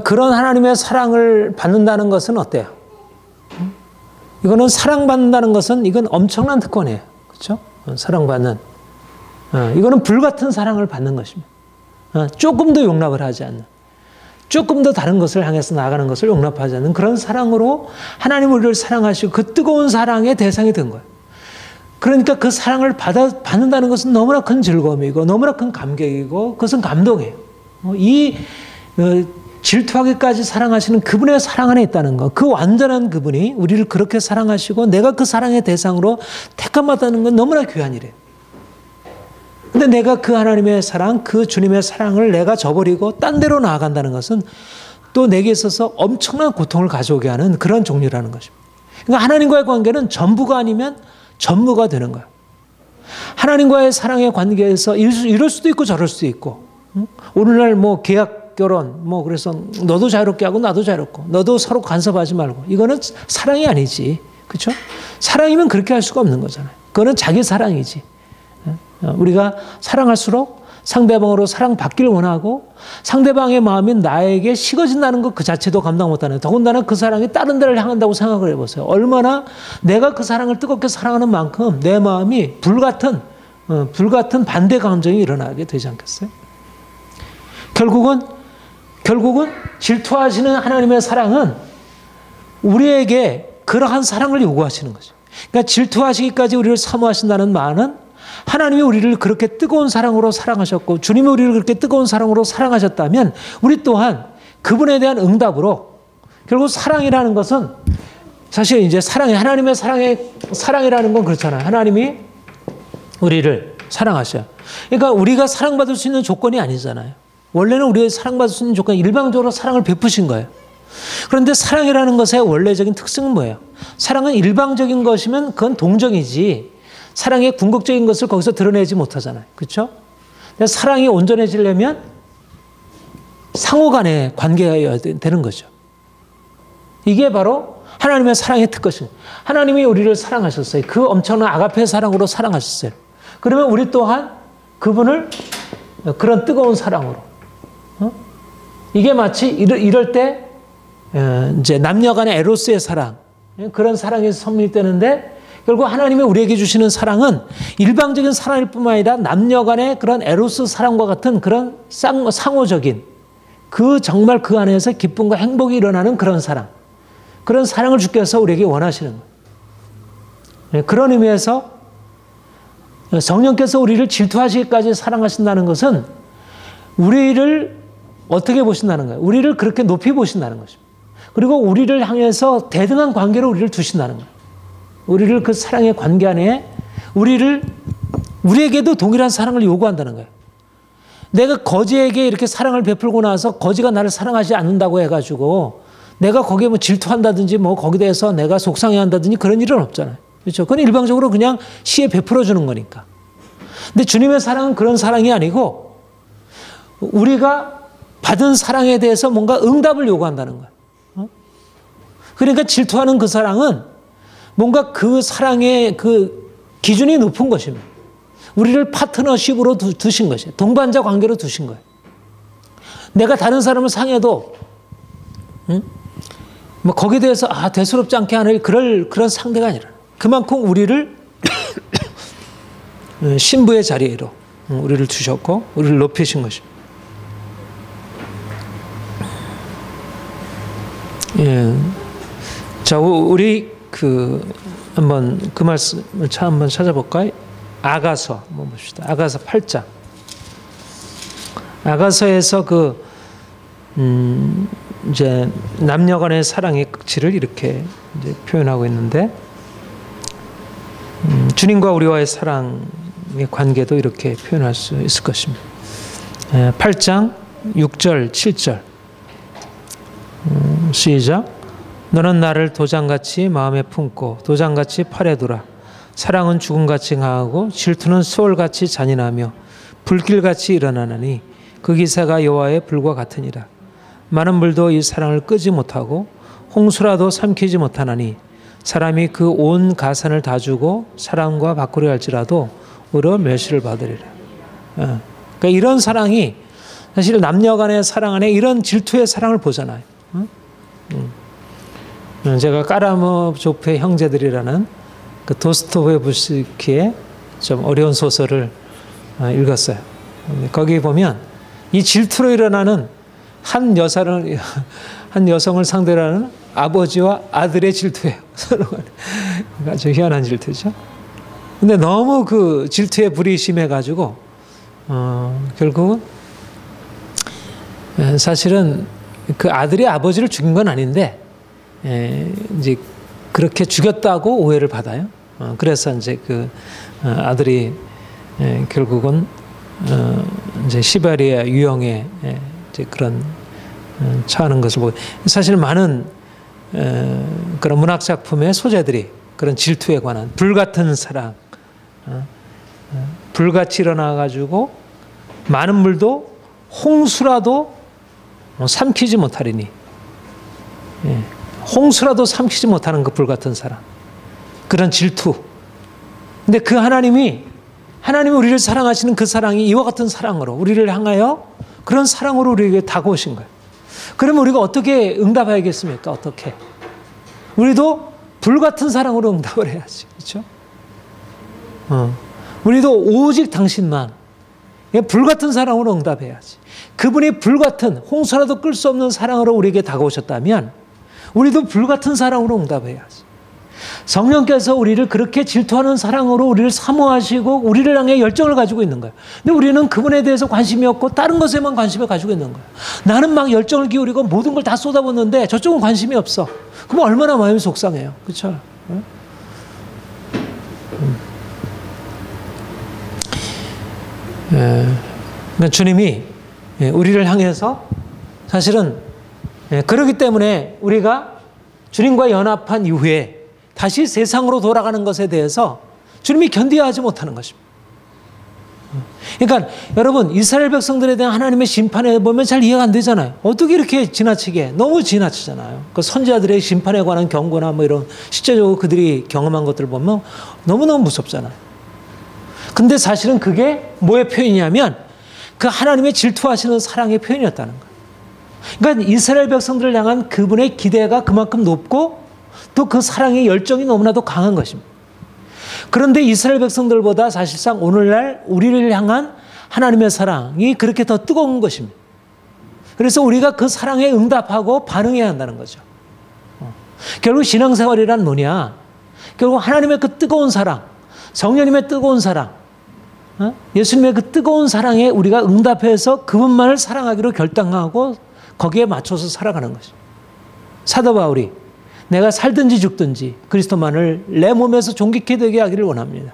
그런 하나님의 사랑을 받는다는 것은 어때요? 이거는 사랑받는다는 것은 이건 엄청난 특권이에요. 그렇죠? 사랑받는. 이거는 불같은 사랑을 받는 것입니다. 조금도 용납을 하지 않는, 조금 더 다른 것을 향해서 나아가는 것을 용납하지 않는 그런 사랑으로 하나님 우리를 사랑하시고 그 뜨거운 사랑의 대상이 된 거예요. 그러니까 그 사랑을 받는다는 것은 너무나 큰 즐거움이고 너무나 큰 감격이고 그것은 감동이에요. 이 질투하기까지 사랑하시는 그분의 사랑 안에 있다는 것, 그 완전한 그분이 우리를 그렇게 사랑하시고 내가 그 사랑의 대상으로 택함받다는 건 너무나 귀한 일이에요. 근데 내가 그 하나님의 사랑, 그 주님의 사랑을 내가 저버리고 딴 데로 나아간다는 것은 또 내게 있어서 엄청난 고통을 가져오게 하는 그런 종류라는 것입니다. 그러니까 하나님과의 관계는 전부가 아니면 전무가 되는 거예요. 하나님과의 사랑의 관계에서 이럴 수도 있고 저럴 수도 있고, 오늘날 뭐 계약 결혼, 뭐 그래서 너도 자유롭게 하고 나도 자유롭고, 너도 서로 간섭하지 말고, 이거는 사랑이 아니지. 그렇죠? 사랑이면 그렇게 할 수가 없는 거잖아요. 그거는 자기 사랑이지. 우리가 사랑할수록 상대방으로 사랑받기를 원하고 상대방의 마음이 나에게 식어진다는 것 그 자체도 감당 못하는, 더군다나 그 사랑이 다른 데를 향한다고 생각을 해보세요. 얼마나 내가 그 사랑을 뜨겁게 사랑하는 만큼 내 마음이 불같은 반대 감정이 일어나게 되지 않겠어요? 결국은 질투하시는 하나님의 사랑은 우리에게 그러한 사랑을 요구하시는 거죠. 그러니까 질투하시기까지 우리를 사모하신다는 말은 하나님이 우리를 그렇게 뜨거운 사랑으로 사랑하셨고 주님이 우리를 그렇게 뜨거운 사랑으로 사랑하셨다면 우리 또한 그분에 대한 응답으로, 결국 사랑이라는 것은 사실 이제 하나님의 사랑이라는 건 그렇잖아요. 하나님이 우리를 사랑하셔요. 그러니까 우리가 사랑받을 수 있는 조건이 아니잖아요. 원래는 우리가 사랑받을 수 있는 조건이 일방적으로 사랑을 베푸신 거예요. 그런데 사랑이라는 것의 원래적인 특성은 뭐예요? 사랑은 일방적인 것이면 그건 동정이지 사랑의 궁극적인 것을 거기서 드러내지 못하잖아요. 그렇죠? 사랑이 온전해지려면 상호 간의 관계가 되는 거죠. 이게 바로 하나님의 사랑의 특권입니다. 하나님이 우리를 사랑하셨어요. 그 엄청난 아가페 사랑으로 사랑하셨어요. 그러면 우리 또한 그분을 그런 뜨거운 사랑으로, 이게 마치 이럴 때 이제 남녀 간의 에로스의 사랑, 그런 사랑이 성립되는데, 결국 하나님이 우리에게 주시는 사랑은 일방적인 사랑일 뿐만 아니라 남녀 간의 그런 에로스 사랑과 같은 그런 상호적인, 정말 그 안에서 기쁨과 행복이 일어나는 그런 사랑을 주께서 우리에게 원하시는 거예요. 그런 의미에서 성령께서 우리를 질투하시기까지 사랑하신다는 것은 우리를 어떻게 보신다는 거예요? 우리를 그렇게 높이 보신다는 것입니다. 그리고 우리를 향해서 대등한 관계로 우리를 두신다는 거예요. 우리를 그 사랑의 관계 안에 우리에게도 동일한 사랑을 요구한다는 거예요. 내가 거지에게 이렇게 사랑을 베풀고 나서 거지가 나를 사랑하지 않는다고 해가지고 내가 거기에 뭐 질투한다든지 뭐 거기에 대해서 내가 속상해한다든지 그런 일은 없잖아요. 그렇죠? 그건 일방적으로 그냥 시에 베풀어 주는 거니까. 근데 주님의 사랑은 그런 사랑이 아니고 우리가 받은 사랑에 대해서 뭔가 응답을 요구한다는 거예요. 그러니까 질투하는 그 사랑은 뭔가 그 사랑의 그 기준이 높은 것입니다. 우리를 파트너십으로 두신 것이에요. 동반자 관계로 두신 거예요. 내가 다른 사람을 상해도 뭐 거기에 대해서 대수롭지 않게 하는 그런 상대가 아니라 그만큼 우리를 신부의 자리로 우리를 두셨고 우리를 높이신 것입니다. 예. 자, 우리 한번 그 말씀을 한번 찾아볼까요? 아가서 한번 봅시다. 아가서 8장. 아가서에서 이제 남녀간의 사랑의 극치를 이렇게 이제 표현하고 있는데, 주님과 우리와의 사랑의 관계도 이렇게 표현할 수 있을 것입니다. 8장 6절 7절 시작. 너는 나를 도장같이 마음에 품고 도장같이 팔에 두라. 사랑은 죽음같이 강하고 질투는 수월같이 잔인하며 불길같이 일어나느니 그 기세가 여호와의 불과 같으니라. 많은 물도 이 사랑을 끄지 못하고 홍수라도 삼키지 못하나니 사람이 그 온 가산을 다 주고 사랑과 바꾸려 할지라도 오히려 멸시를 받으리라. 그러니까 이런 사랑이 사실 남녀 간의 사랑 안에 이런 질투의 사랑을 보잖아요. 제가 까라모조프의 형제들이라는 그 도스토옙스키의 좀 어려운 소설을 읽었어요. 거기 보면 이 질투로 일어나는 한 여성을 상대로 하는 아버지와 아들의 질투예요. 아주 희한한 질투죠. 근데 너무 그 질투에 불이 심해가지고 결국은 사실은 그 아들이 아버지를 죽인 건 아닌데 이제 그렇게 죽였다고 오해를 받아요. 그래서 이제 그 아들이 결국은 이제 시베리아 유형에 이제 그런 처하는 것을 보고, 사실 많은 그런 문학 작품의 소재들이 그런 질투에 관한 불같은 사랑, 불같이 일어나 가지고 많은 물도 홍수라도 삼키지 못하리니, 홍수라도 삼키지 못하는 그 불같은 사랑, 그런 질투. 근데 그 하나님이 우리를 사랑하시는 그 사랑이 이와 같은 사랑으로 우리를 향하여 그런 사랑으로 우리에게 다가오신 거예요. 그러면 우리가 어떻게 응답해야겠습니까? 어떻게? 우리도 불같은 사랑으로 응답을 해야지. 그렇죠? 우리도 오직 당신만 불같은 사랑으로 응답해야지. 그분이 불같은 홍수라도 끌 수 없는 사랑으로 우리에게 다가오셨다면 우리도 불같은 사랑으로 응답해야지. 성령께서 우리를 그렇게 질투하는 사랑으로 우리를 사모하시고 우리를 향해 열정을 가지고 있는 거예요. 근데 우리는 그분에 대해서 관심이 없고 다른 것에만 관심을 가지고 있는 거예요. 나는 막 열정을 기울이고 모든 걸 다 쏟아붓는데 저쪽은 관심이 없어. 그럼 얼마나 마음이 속상해요. 그렇죠? 그러니까 주님이 우리를 향해서 사실은 그렇기 때문에 우리가 주님과 연합한 이후에 다시 세상으로 돌아가는 것에 대해서 주님이 견뎌야 하지 못하는 것입니다. 그러니까 여러분, 이스라엘 백성들에 대한 하나님의 심판에 보면 잘 이해가 안 되잖아요. 어떻게 이렇게 지나치게, 너무 지나치잖아요. 그 선지자들의 심판에 관한 경고나 뭐 이런 실제적으로 그들이 경험한 것들 보면 너무너무 무섭잖아요. 근데 사실은 그게 뭐의 표현이냐면 그 하나님의 질투하시는 사랑의 표현이었다는 거예요. 그러니까 이스라엘 백성들을 향한 그분의 기대가 그만큼 높고 또 그 사랑의 열정이 너무나도 강한 것입니다. 그런데 이스라엘 백성들보다 사실상 오늘날 우리를 향한 하나님의 사랑이 그렇게 더 뜨거운 것입니다. 그래서 우리가 그 사랑에 응답하고 반응해야 한다는 거죠. 결국 신앙생활이란 뭐냐? 결국 하나님의 그 뜨거운 사랑, 성령님의 뜨거운 사랑, 예수님의 그 뜨거운 사랑에 우리가 응답해서 그분만을 사랑하기로 결단하고 거기에 맞춰서 살아가는 것입니다. 사도 바울이 내가 살든지 죽든지 그리스도만을 내 몸에서 존귀케 되게 하기를 원합니다.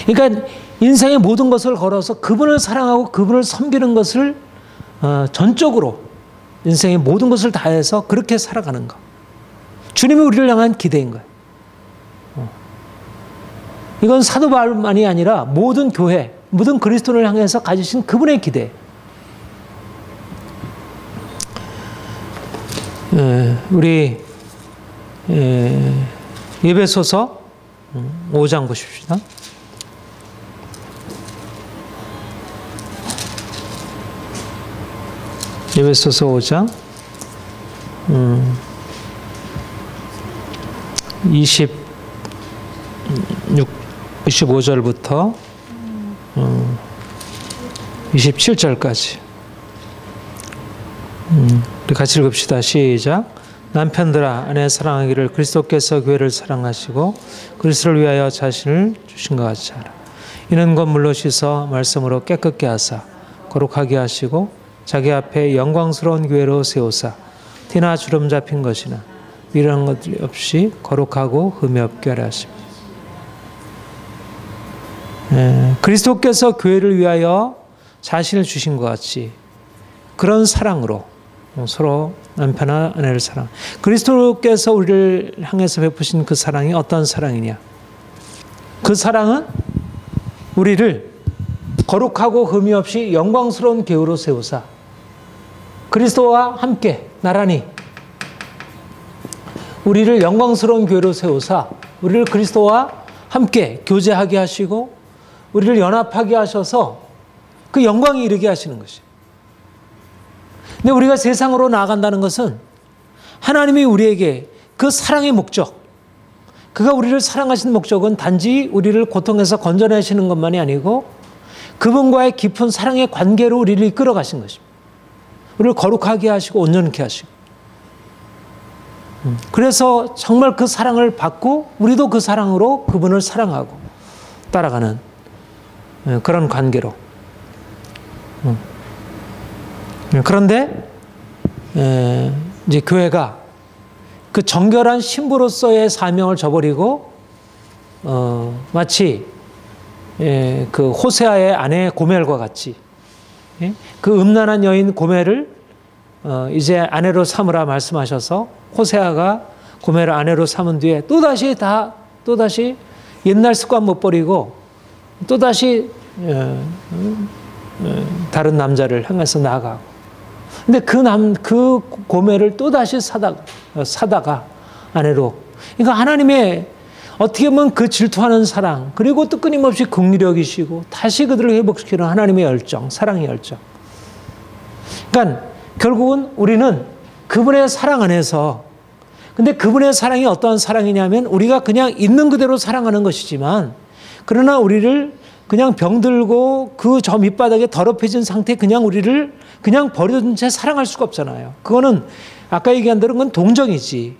그러니까 인생의 모든 것을 걸어서 그분을 사랑하고 그분을 섬기는 것을 전적으로 인생의 모든 것을 다해서 그렇게 살아가는 것. 주님이 우리를 향한 기대인 거예요. 이건 사도 바울만이 아니라 모든 교회, 모든 그리스도인을 향해서 가지신 그분의 기대. 우리 에베소서 5장 보십시다. 에베소서 5장 25절부터 27절까지 우리 같이 읽읍시다. 시작. 남편들아 아내 사랑하기를 그리스도께서 교회를 사랑하시고 그리스도를 위하여 자신을 주신 것 같이 하라. 이는 건물로 씻어 말씀으로 깨끗게 하사 거룩하게 하시고 자기 앞에 영광스러운 교회로 세우사 티나 주름 잡힌 것이나 미련한 것 없이 거룩하고 흠이 없게 하라 하십니다. 그리스도께서 교회를 위하여 자신을 주신 것 같이 그런 사랑으로 서로 남편과 아내를 사랑. 그리스도께서 우리를 향해서 베푸신 그 사랑이 어떤 사랑이냐? 그 사랑은 우리를 거룩하고 흠이 없이 영광스러운 교회로 세우사 그리스도와 함께 나란히 우리를 영광스러운 교회로 세우사 우리를 그리스도와 함께 교제하게 하시고 우리를 연합하게 하셔서 그 영광에 이르게 하시는 것이에요. 근데 우리가 세상으로 나아간다는 것은 하나님이 우리에게 그 사랑의 목적, 그가 우리를 사랑하신 목적은 단지 우리를 고통에서 건져내시는 것만이 아니고 그분과의 깊은 사랑의 관계로 우리를 이끌어 가신 것입니다. 우리를 거룩하게 하시고 온전케 하시고 그래서 정말 그 사랑을 받고 우리도 그 사랑으로 그분을 사랑하고 따라가는 그런 관계로. 그런데 이제 교회가 그 정결한 신부로서의 사명을 저버리고 마치 그 호세아의 아내 고멜과 같이 그 음란한 여인 고멜을 이제 아내로 삼으라 말씀하셔서 호세아가 고멜을 아내로 삼은 뒤에 또다시 옛날 습관 못 버리고 또다시 다른 남자를 향해서 나아가고 근데 그 고멜을 또다시 사다가 아내로. 그러니까 하나님의 어떻게 보면 그 질투하는 사랑, 그리고 또 끊임없이 긍휼력이시고 다시 그들을 회복시키는 하나님의 열정, 사랑의 열정. 그러니까 결국은 우리는 그분의 사랑 안에서, 근데 그분의 사랑이 어떠한 사랑이냐면 우리가 그냥 있는 그대로 사랑하는 것이지만 그러나 우리를 그냥 병들고 그 저 밑바닥에 더럽혀진 상태에 그냥 우리를 그냥 버려둔 채 사랑할 수가 없잖아요. 그거는 아까 얘기한 대로 그건 동정이지.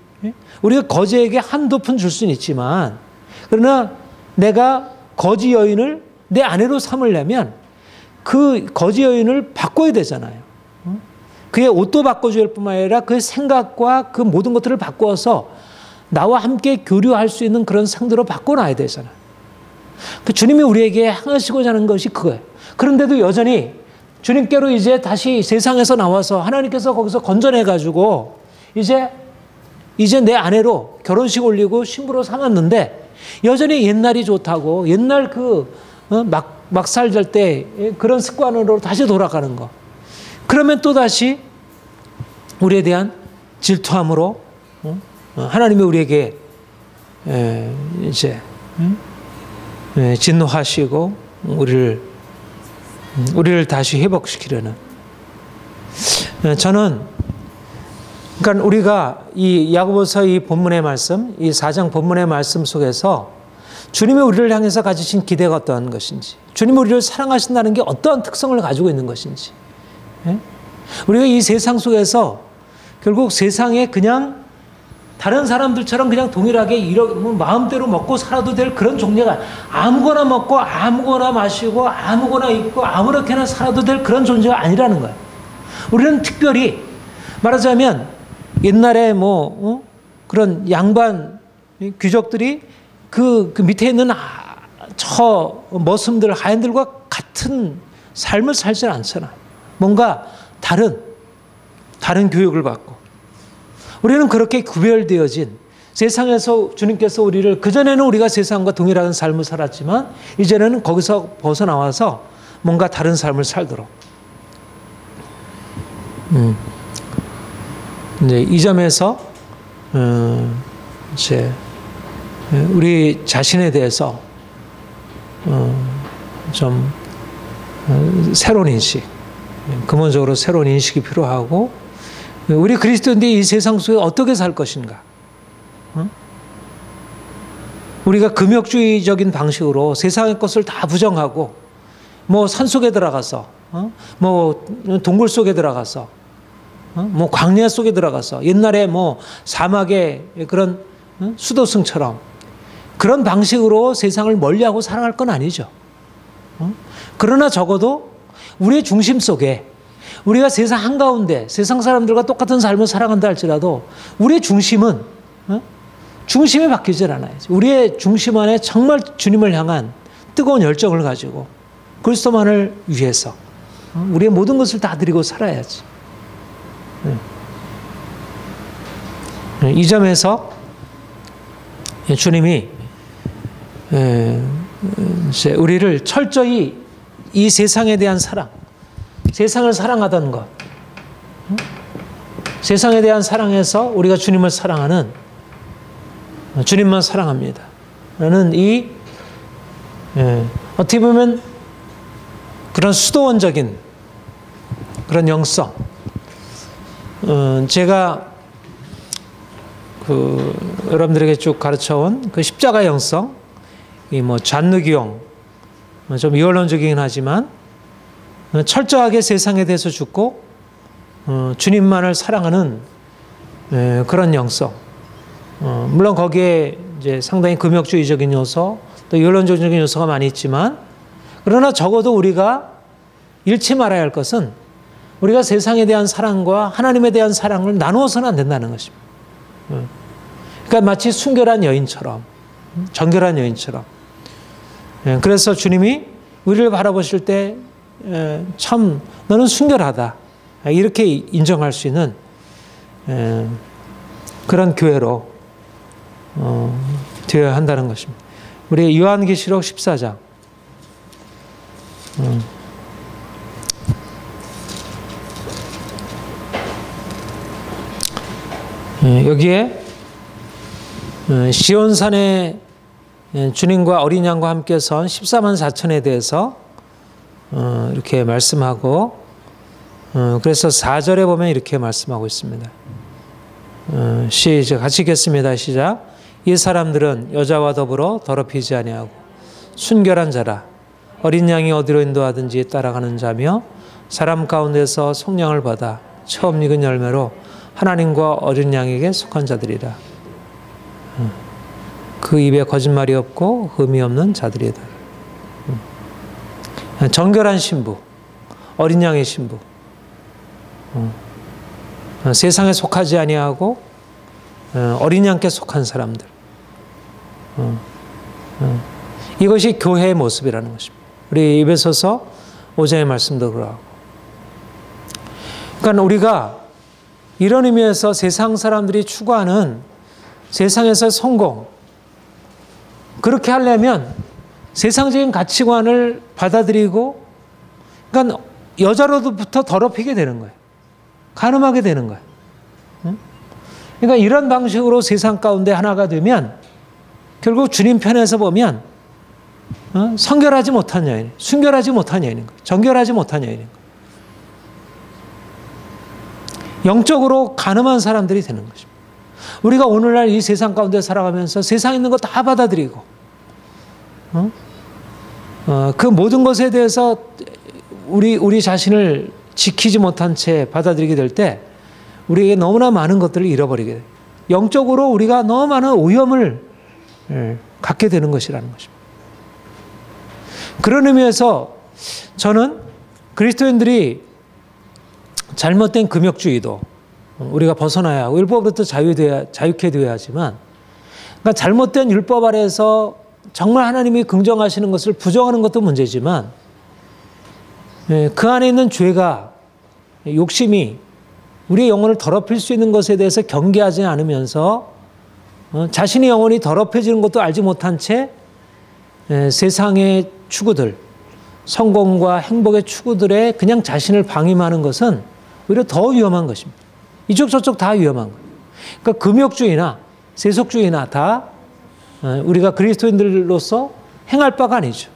우리가 거지에게 한두 푼 줄 수는 있지만 그러나 내가 거지 여인을 내 아내로 삼으려면 그 거지 여인을 바꿔야 되잖아요. 그의 옷도 바꿔줄 뿐만 아니라 그의 생각과 그 모든 것들을 바꾸어서 나와 함께 교류할 수 있는 그런 상대로 바꿔놔야 되잖아요. 그 주님이 우리에게 향하시고자 하는 것이 그거예요. 그런데도 여전히 주님께로 이제 다시 세상에서 나와서 하나님께서 거기서 건져내가지고 이제 내 아내로 결혼식 올리고 신부로 삼았는데 여전히 옛날이 좋다고 옛날 막 살될 때 그런 습관으로 다시 돌아가는 거. 그러면 또다시 우리에 대한 질투함으로 하나님이 우리에게 이제 진노하시고 우리를 다시 회복시키려는. 저는 그러니까 우리가 이 야고보서 이 본문의 말씀, 이 4장 본문의 말씀 속에서 주님이 우리를 향해서 가지신 기대가 어떠한 것인지, 주님이 우리를 사랑하신다는 게 어떠한 특성을 가지고 있는 것인지, 우리가 이 세상 속에서 결국 세상에 그냥 다른 사람들처럼 그냥 동일하게 마음대로 먹고 살아도 될 그런 존재가, 아무거나 먹고 아무거나 마시고 아무거나 입고 아무렇게나 살아도 될 그런 존재가 아니라는 거예요. 우리는 특별히 말하자면 옛날에 그런 양반 귀족들이 그 밑에 있는 저 머슴들, 하인들과 같은 삶을 살지 않잖아. 뭔가 다른 교육을 받고. 우리는 그렇게 구별되어진 세상에서 주님께서 우리를, 그전에는 우리가 세상과 동일한 삶을 살았지만 이제는 거기서 벗어나와서 뭔가 다른 삶을 살도록. 이제 이 점에서 이제 우리 자신에 대해서 좀 새로운 인식, 근본적으로 새로운 인식이 필요하고, 우리 그리스도인들이 이 세상 속에 어떻게 살 것인가? 우리가 금욕주의적인 방식으로 세상의 것을 다 부정하고, 산속에 들어가서, 동굴 속에 들어가서, 광야 속에 들어가서, 옛날에 사막의 그런 수도승처럼 그런 방식으로 세상을 멀리하고 살아갈 건 아니죠. 그러나 적어도 우리의 중심 속에, 우리가 세상 한가운데 세상 사람들과 똑같은 삶을 살아간다 할지라도 우리의 중심은 중심이 바뀌질 않아요. 우리의 중심 안에 정말 주님을 향한 뜨거운 열정을 가지고 그리스도만을 위해서 우리의 모든 것을 다 드리고 살아야지. 이 점에서 주님이 우리를 철저히 이 세상에 대한 사랑, 세상을 사랑하던 것, 세상에 대한 사랑에서 우리가 주님을 사랑하는, 주님만 사랑합니다 라는 이 어떻게 보면 그런 수도원적인 그런 영성, 제가 여러분들에게 쭉 가르쳐온 그 십자가 영성, 잔누기용, 좀 이원론적이긴 하지만 철저하게 세상에 대해서 죽고 주님만을 사랑하는 그런 영성. 물론 거기에 이제 상당히 금욕주의적인 요소, 또 이원론적인 요소가 많이 있지만, 그러나 적어도 우리가 잃지 말아야 할 것은 우리가 세상에 대한 사랑과 하나님에 대한 사랑을 나누어서는 안 된다는 것입니다. 그러니까 마치 순결한 여인처럼, 정결한 여인처럼. 그래서 주님이 우리를 바라보실 때 참 너는 순결하다, 이렇게 인정할 수 있는 그런 교회로 되어야 한다는 것입니다. 우리 요한계시록 14장 여기에 시온산에 주님과 어린 양과 함께 선 14만 4천에 대해서 이렇게 말씀하고, 그래서 4절에 보면 이렇게 말씀하고 있습니다. 시작, 같이 읽겠습니다. 시작. 이 사람들은 여자와 더불어 더럽히지 아니하고 순결한 자라. 어린 양이 어디로 인도하든지 따라가는 자며 사람 가운데서 속량을 받아 처음 익은 열매로 하나님과 어린 양에게 속한 자들이라. 그 입에 거짓말이 없고 흠이 없는 자들이다. 정결한 신부, 어린 양의 신부, 세상에 속하지 아니하고 어린 양께 속한 사람들, 이것이 교회의 모습이라는 것입니다. 우리 에베소서 5장의 말씀도 그러하고. 그러니까 우리가 이런 의미에서 세상 사람들이 추구하는 세상에서 성공, 그렇게 하려면 세상적인 가치관을 받아들이고, 그러니까 여자로부터 더럽히게 되는 거예요. 간음하게 되는 거예요. 그러니까 이런 방식으로 세상 가운데 하나가 되면 결국 주님 편에서 보면 성결하지 못한 여인, 순결하지 못한 여인인 거예요. 정결하지 못한 여인인 거예요. 영적으로 간음한 사람들이 되는 것입니다. 우리가 오늘날 이 세상 가운데 살아가면서 세상에 있는 거 다 받아들이고, 그 모든 것에 대해서 우리 자신을 지키지 못한 채 받아들이게 될 때 우리에게 너무나 많은 것들을 잃어버리게 돼요. 영적으로 우리가 너무 많은 오염을 갖게 되는 것이라는 것입니다. 그런 의미에서 저는 그리스도인들이 잘못된 금욕주의도 우리가 벗어나야 하고 율법으로부터 자유케 되어야 하지만, 그러니까 잘못된 율법 아래에서 정말 하나님이 긍정하시는 것을 부정하는 것도 문제지만, 그 안에 있는 죄가, 욕심이 우리의 영혼을 더럽힐 수 있는 것에 대해서 경계하지 않으면서 자신의 영혼이 더럽혀지는 것도 알지 못한 채 세상의 추구들, 성공과 행복의 추구들에 그냥 자신을 방임하는 것은 오히려 더 위험한 것입니다. 이쪽 저쪽 다 위험한 거예요. 그러니까 금욕주의나 세속주의나 다 우리가 그리스도인들로서 행할 바가 아니죠.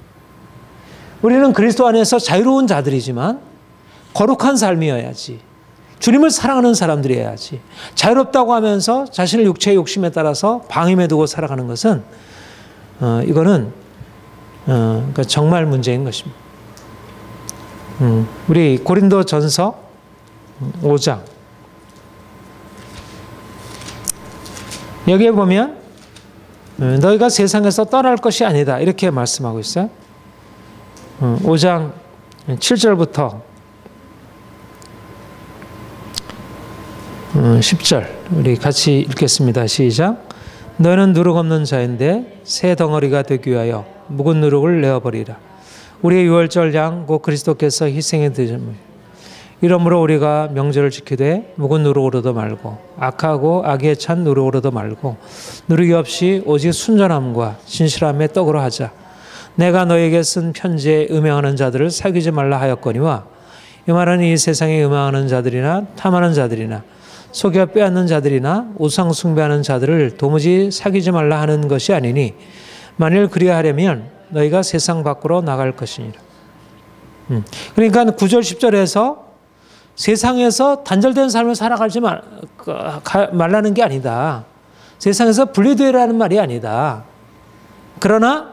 우리는 그리스도 안에서 자유로운 자들이지만 거룩한 삶이어야지, 주님을 사랑하는 사람들이어야지, 자유롭다고 하면서 자신을 육체의 욕심에 따라서 방임해 두고 살아가는 것은 이거는 그러니까 정말 문제인 것입니다. 우리 고린도전서 5장, 여기에 보면 너희가 세상에서 떠날 것이 아니다 이렇게 말씀하고 있어요. 5장 7절부터 10절 우리 같이 읽겠습니다. 시작. 너희는 누룩 없는 자인데 새 덩어리가 되기 위하여 묵은 누룩을 내어버리라. 우리의 유월절 양 곧 그리스도께서 희생해 드심을, 이러므로 우리가 명절을 지키되 묵은 누룩으로도 말고 악하고 악에 찬 누룩으로도 말고 누룩이 없이 오직 순전함과 진실함의 떡으로 하자. 내가 너에게 쓴 편지에 음행하는 자들을 사귀지 말라 하였거니와, 이 말은 이 세상에 음행하는 자들이나 탐하는 자들이나 속여 빼앗는 자들이나 우상 숭배하는 자들을 도무지 사귀지 말라 하는 것이 아니니, 만일 그리하려면 너희가 세상 밖으로 나갈 것이니라. 그러니까 9절 10절에서 세상에서 단절된 삶을 살아가지 말라는 게 아니다. 세상에서 분리되라는 말이 아니다. 그러나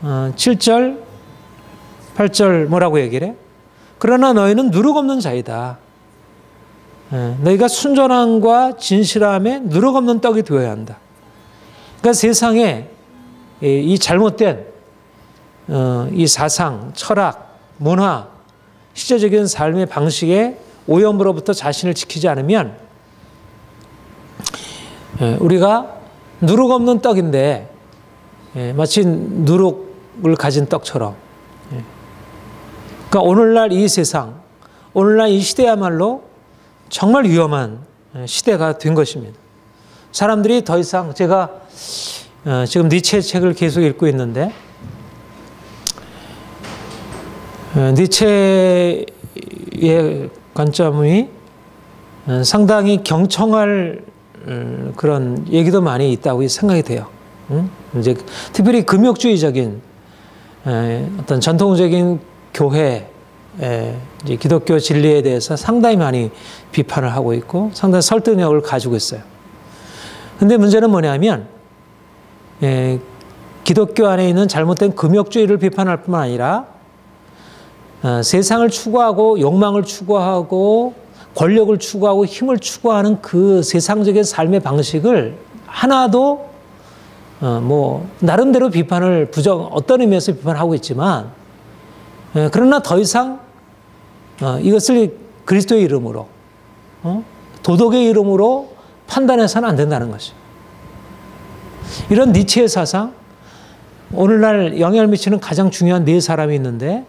7절 8절 뭐라고 얘기를 해? 그러나 너희는 누룩 없는 자이다. 너희가 순전함과 진실함에 누룩 없는 떡이 되어야 한다. 그러니까 세상에 이 잘못된 이 사상, 철학, 문화, 시대적인 삶의 방식의 오염으로부터 자신을 지키지 않으면 우리가 누룩 없는 떡인데 마치 누룩을 가진 떡처럼, 그러니까 오늘날 이 세상, 오늘날 이 시대야말로 정말 위험한 시대가 된 것입니다. 사람들이 더 이상, 제가 지금 니체의 책을 계속 읽고 있는데, 니체의 관점이 상당히 경청할 그런 얘기도 많이 있다고 생각이 돼요. 이제 특별히 금욕주의적인 어떤 전통적인 교회, 이제 기독교 진리에 대해서 상당히 많이 비판을 하고 있고 상당히 설득력을 가지고 있어요. 근데 문제는 뭐냐면 기독교 안에 있는 잘못된 금욕주의를 비판할 뿐만 아니라 세상을 추구하고 욕망을 추구하고 권력을 추구하고 힘을 추구하는 그 세상적인 삶의 방식을 하나도 뭐 나름대로 비판을 어떤 의미에서 비판하고 있지만, 그러나 더 이상 이것을 그리스도의 이름으로 도덕의 이름으로 판단해서는 안 된다는 것이죠. 이런 니체의 사상, 오늘날 영향을 미치는 가장 중요한 네 사람이 있는데,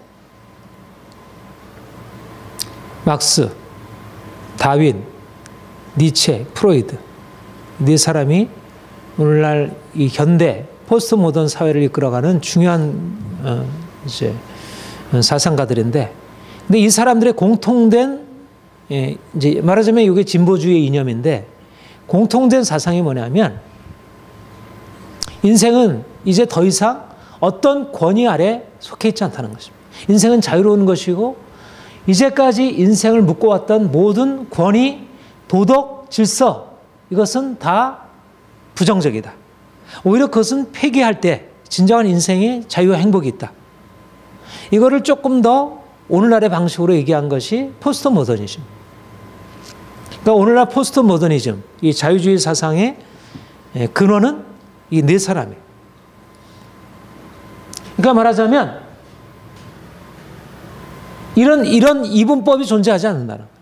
막스, 다윈, 니체, 프로이드, 네 사람이 오늘날 이 현대 포스트 모던 사회를 이끌어가는 중요한 이제 사상가들인데, 근데 이 사람들의 공통된, 이제 말하자면 이게 진보주의의 이념인데, 공통된 사상이 뭐냐면 인생은 이제 더 이상 어떤 권위 아래 속해 있지 않다는 것입니다. 인생은 자유로운 것이고 이제까지 인생을 묶어왔던 모든 권위, 도덕, 질서, 이것은 다 부정적이다. 오히려 그것은 폐기할 때 진정한 인생의 자유와 행복이 있다. 이거를 조금 더 오늘날의 방식으로 얘기한 것이 포스트 모더니즘. 그러니까 오늘날 포스트 모더니즘, 이 자유주의 사상의 근원은 이 네 사람이에요. 그러니까 말하자면 이런 이분법이 존재하지 않는다는 거예요.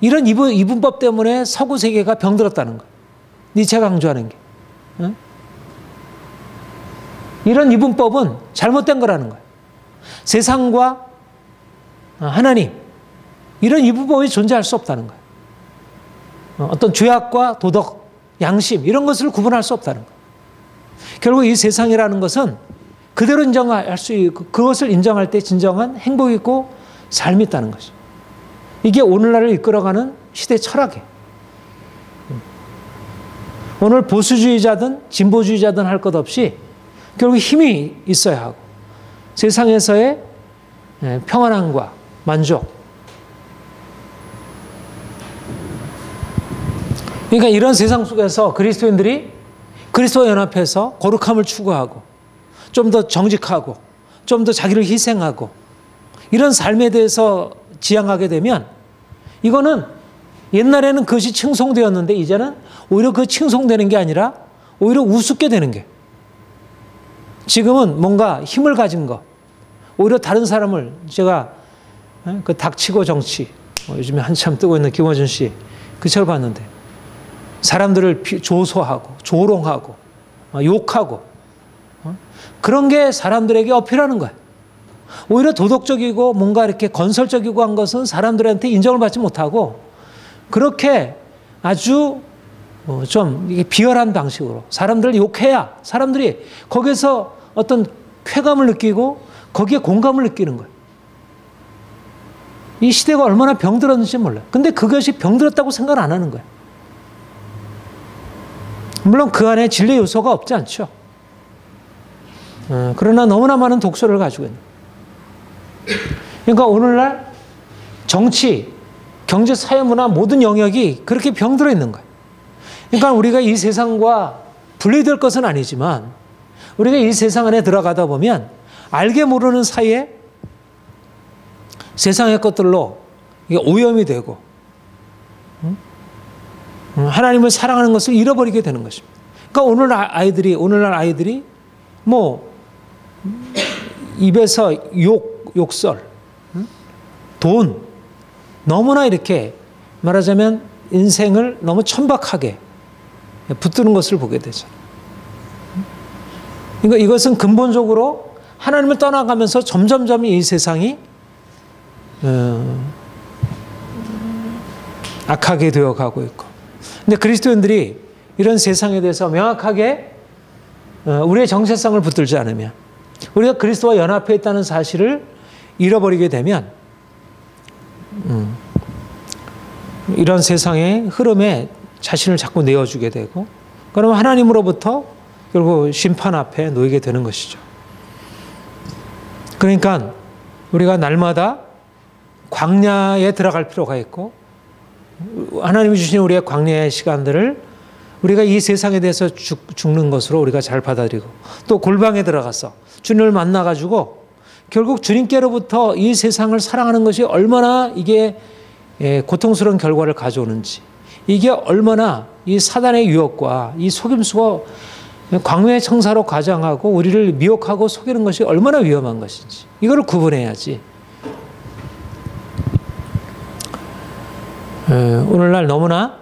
이런 이분법 때문에 서구 세계가 병들었다는 거예요. 니체가 강조하는 게. 응? 이런 이분법은 잘못된 거라는 거예요. 세상과 하나님, 이런 이분법이 존재할 수 없다는 거예요. 어떤 죄악과 도덕, 양심, 이런 것을 구분할 수 없다는 거예요. 결국 이 세상이라는 것은 그대로 인정할 수 있고, 그것을 인정할 때 진정한 행복이 있고 삶이 있다는 것이죠. 이게 오늘날을 이끌어가는 시대 철학이에요. 오늘 보수주의자든 진보주의자든 할 것 없이 결국 힘이 있어야 하고, 세상에서의 평안함과 만족. 그러니까 이런 세상 속에서 그리스도인들이 그리스도와 연합해서 거룩함을 추구하고, 좀 더 정직하고, 좀 더 자기를 희생하고, 이런 삶에 대해서 지향하게 되면, 이거는 옛날에는 그것이 칭송되었는데 이제는 오히려 그 칭송되는 게 아니라 오히려 우습게 되는 게, 지금은 뭔가 힘을 가진 거, 오히려 다른 사람을, 제가 그 닥치고 정치, 요즘에 한참 뜨고 있는 김어준 씨 그 책을 봤는데, 사람들을 조소하고 조롱하고 욕하고 그런 게 사람들에게 어필하는 거예요. 오히려 도덕적이고 뭔가 이렇게 건설적이고 한 것은 사람들한테 인정을 받지 못하고, 그렇게 아주 좀 비열한 방식으로 사람들을 욕해야 사람들이 거기서 어떤 쾌감을 느끼고 거기에 공감을 느끼는 거예요. 이 시대가 얼마나 병들었는지 몰라요. 근데 그것이 병들었다고 생각 안 하는 거예요. 물론 그 안에 진리 요소가 없지 않죠. 그러나 너무나 많은 독소를 가지고 있는. 그러니까 오늘날 정치, 경제, 사회, 문화 모든 영역이 그렇게 병들어 있는 거예요. 그러니까 우리가 이 세상과 분리될 것은 아니지만, 우리가 이 세상 안에 들어가다 보면 알게 모르는 사이에 세상의 것들로 이게 오염이 되고, 하나님을 사랑하는 것을 잃어버리게 되는 것입니다. 그러니까 오늘날 아이들이 뭐 입에서 욕설, 돈, 너무나 이렇게 말하자면 인생을 너무 천박하게 붙드는 것을 보게 되죠. 그러니까 이것은 근본적으로 하나님을 떠나가면서 점점점 이 세상이 악하게 되어가고 있고, 근데 그리스도인들이 이런 세상에 대해서 명확하게 우리의 정체성을 붙들지 않으면, 우리가 그리스도와 연합해 있다는 사실을 잃어버리게 되면 이런 세상의 흐름에 자신을 자꾸 내어주게 되고, 그러면 하나님으로부터 결국 심판 앞에 놓이게 되는 것이죠. 그러니까 우리가 날마다 광야에 들어갈 필요가 있고, 하나님이 주신 우리의 광야의 시간들을 우리가 이 세상에 대해서 죽는 것으로 우리가 잘 받아들이고, 또 골방에 들어가서 주님을 만나가지고 결국 주님께로부터 이 세상을 사랑하는 것이 얼마나 이게 고통스러운 결과를 가져오는지, 이게 얼마나 이 사단의 유혹과 이 속임수가 광야의 청사로 가장하고 우리를 미혹하고 속이는 것이 얼마나 위험한 것인지, 이걸 구분해야지. 오늘날 너무나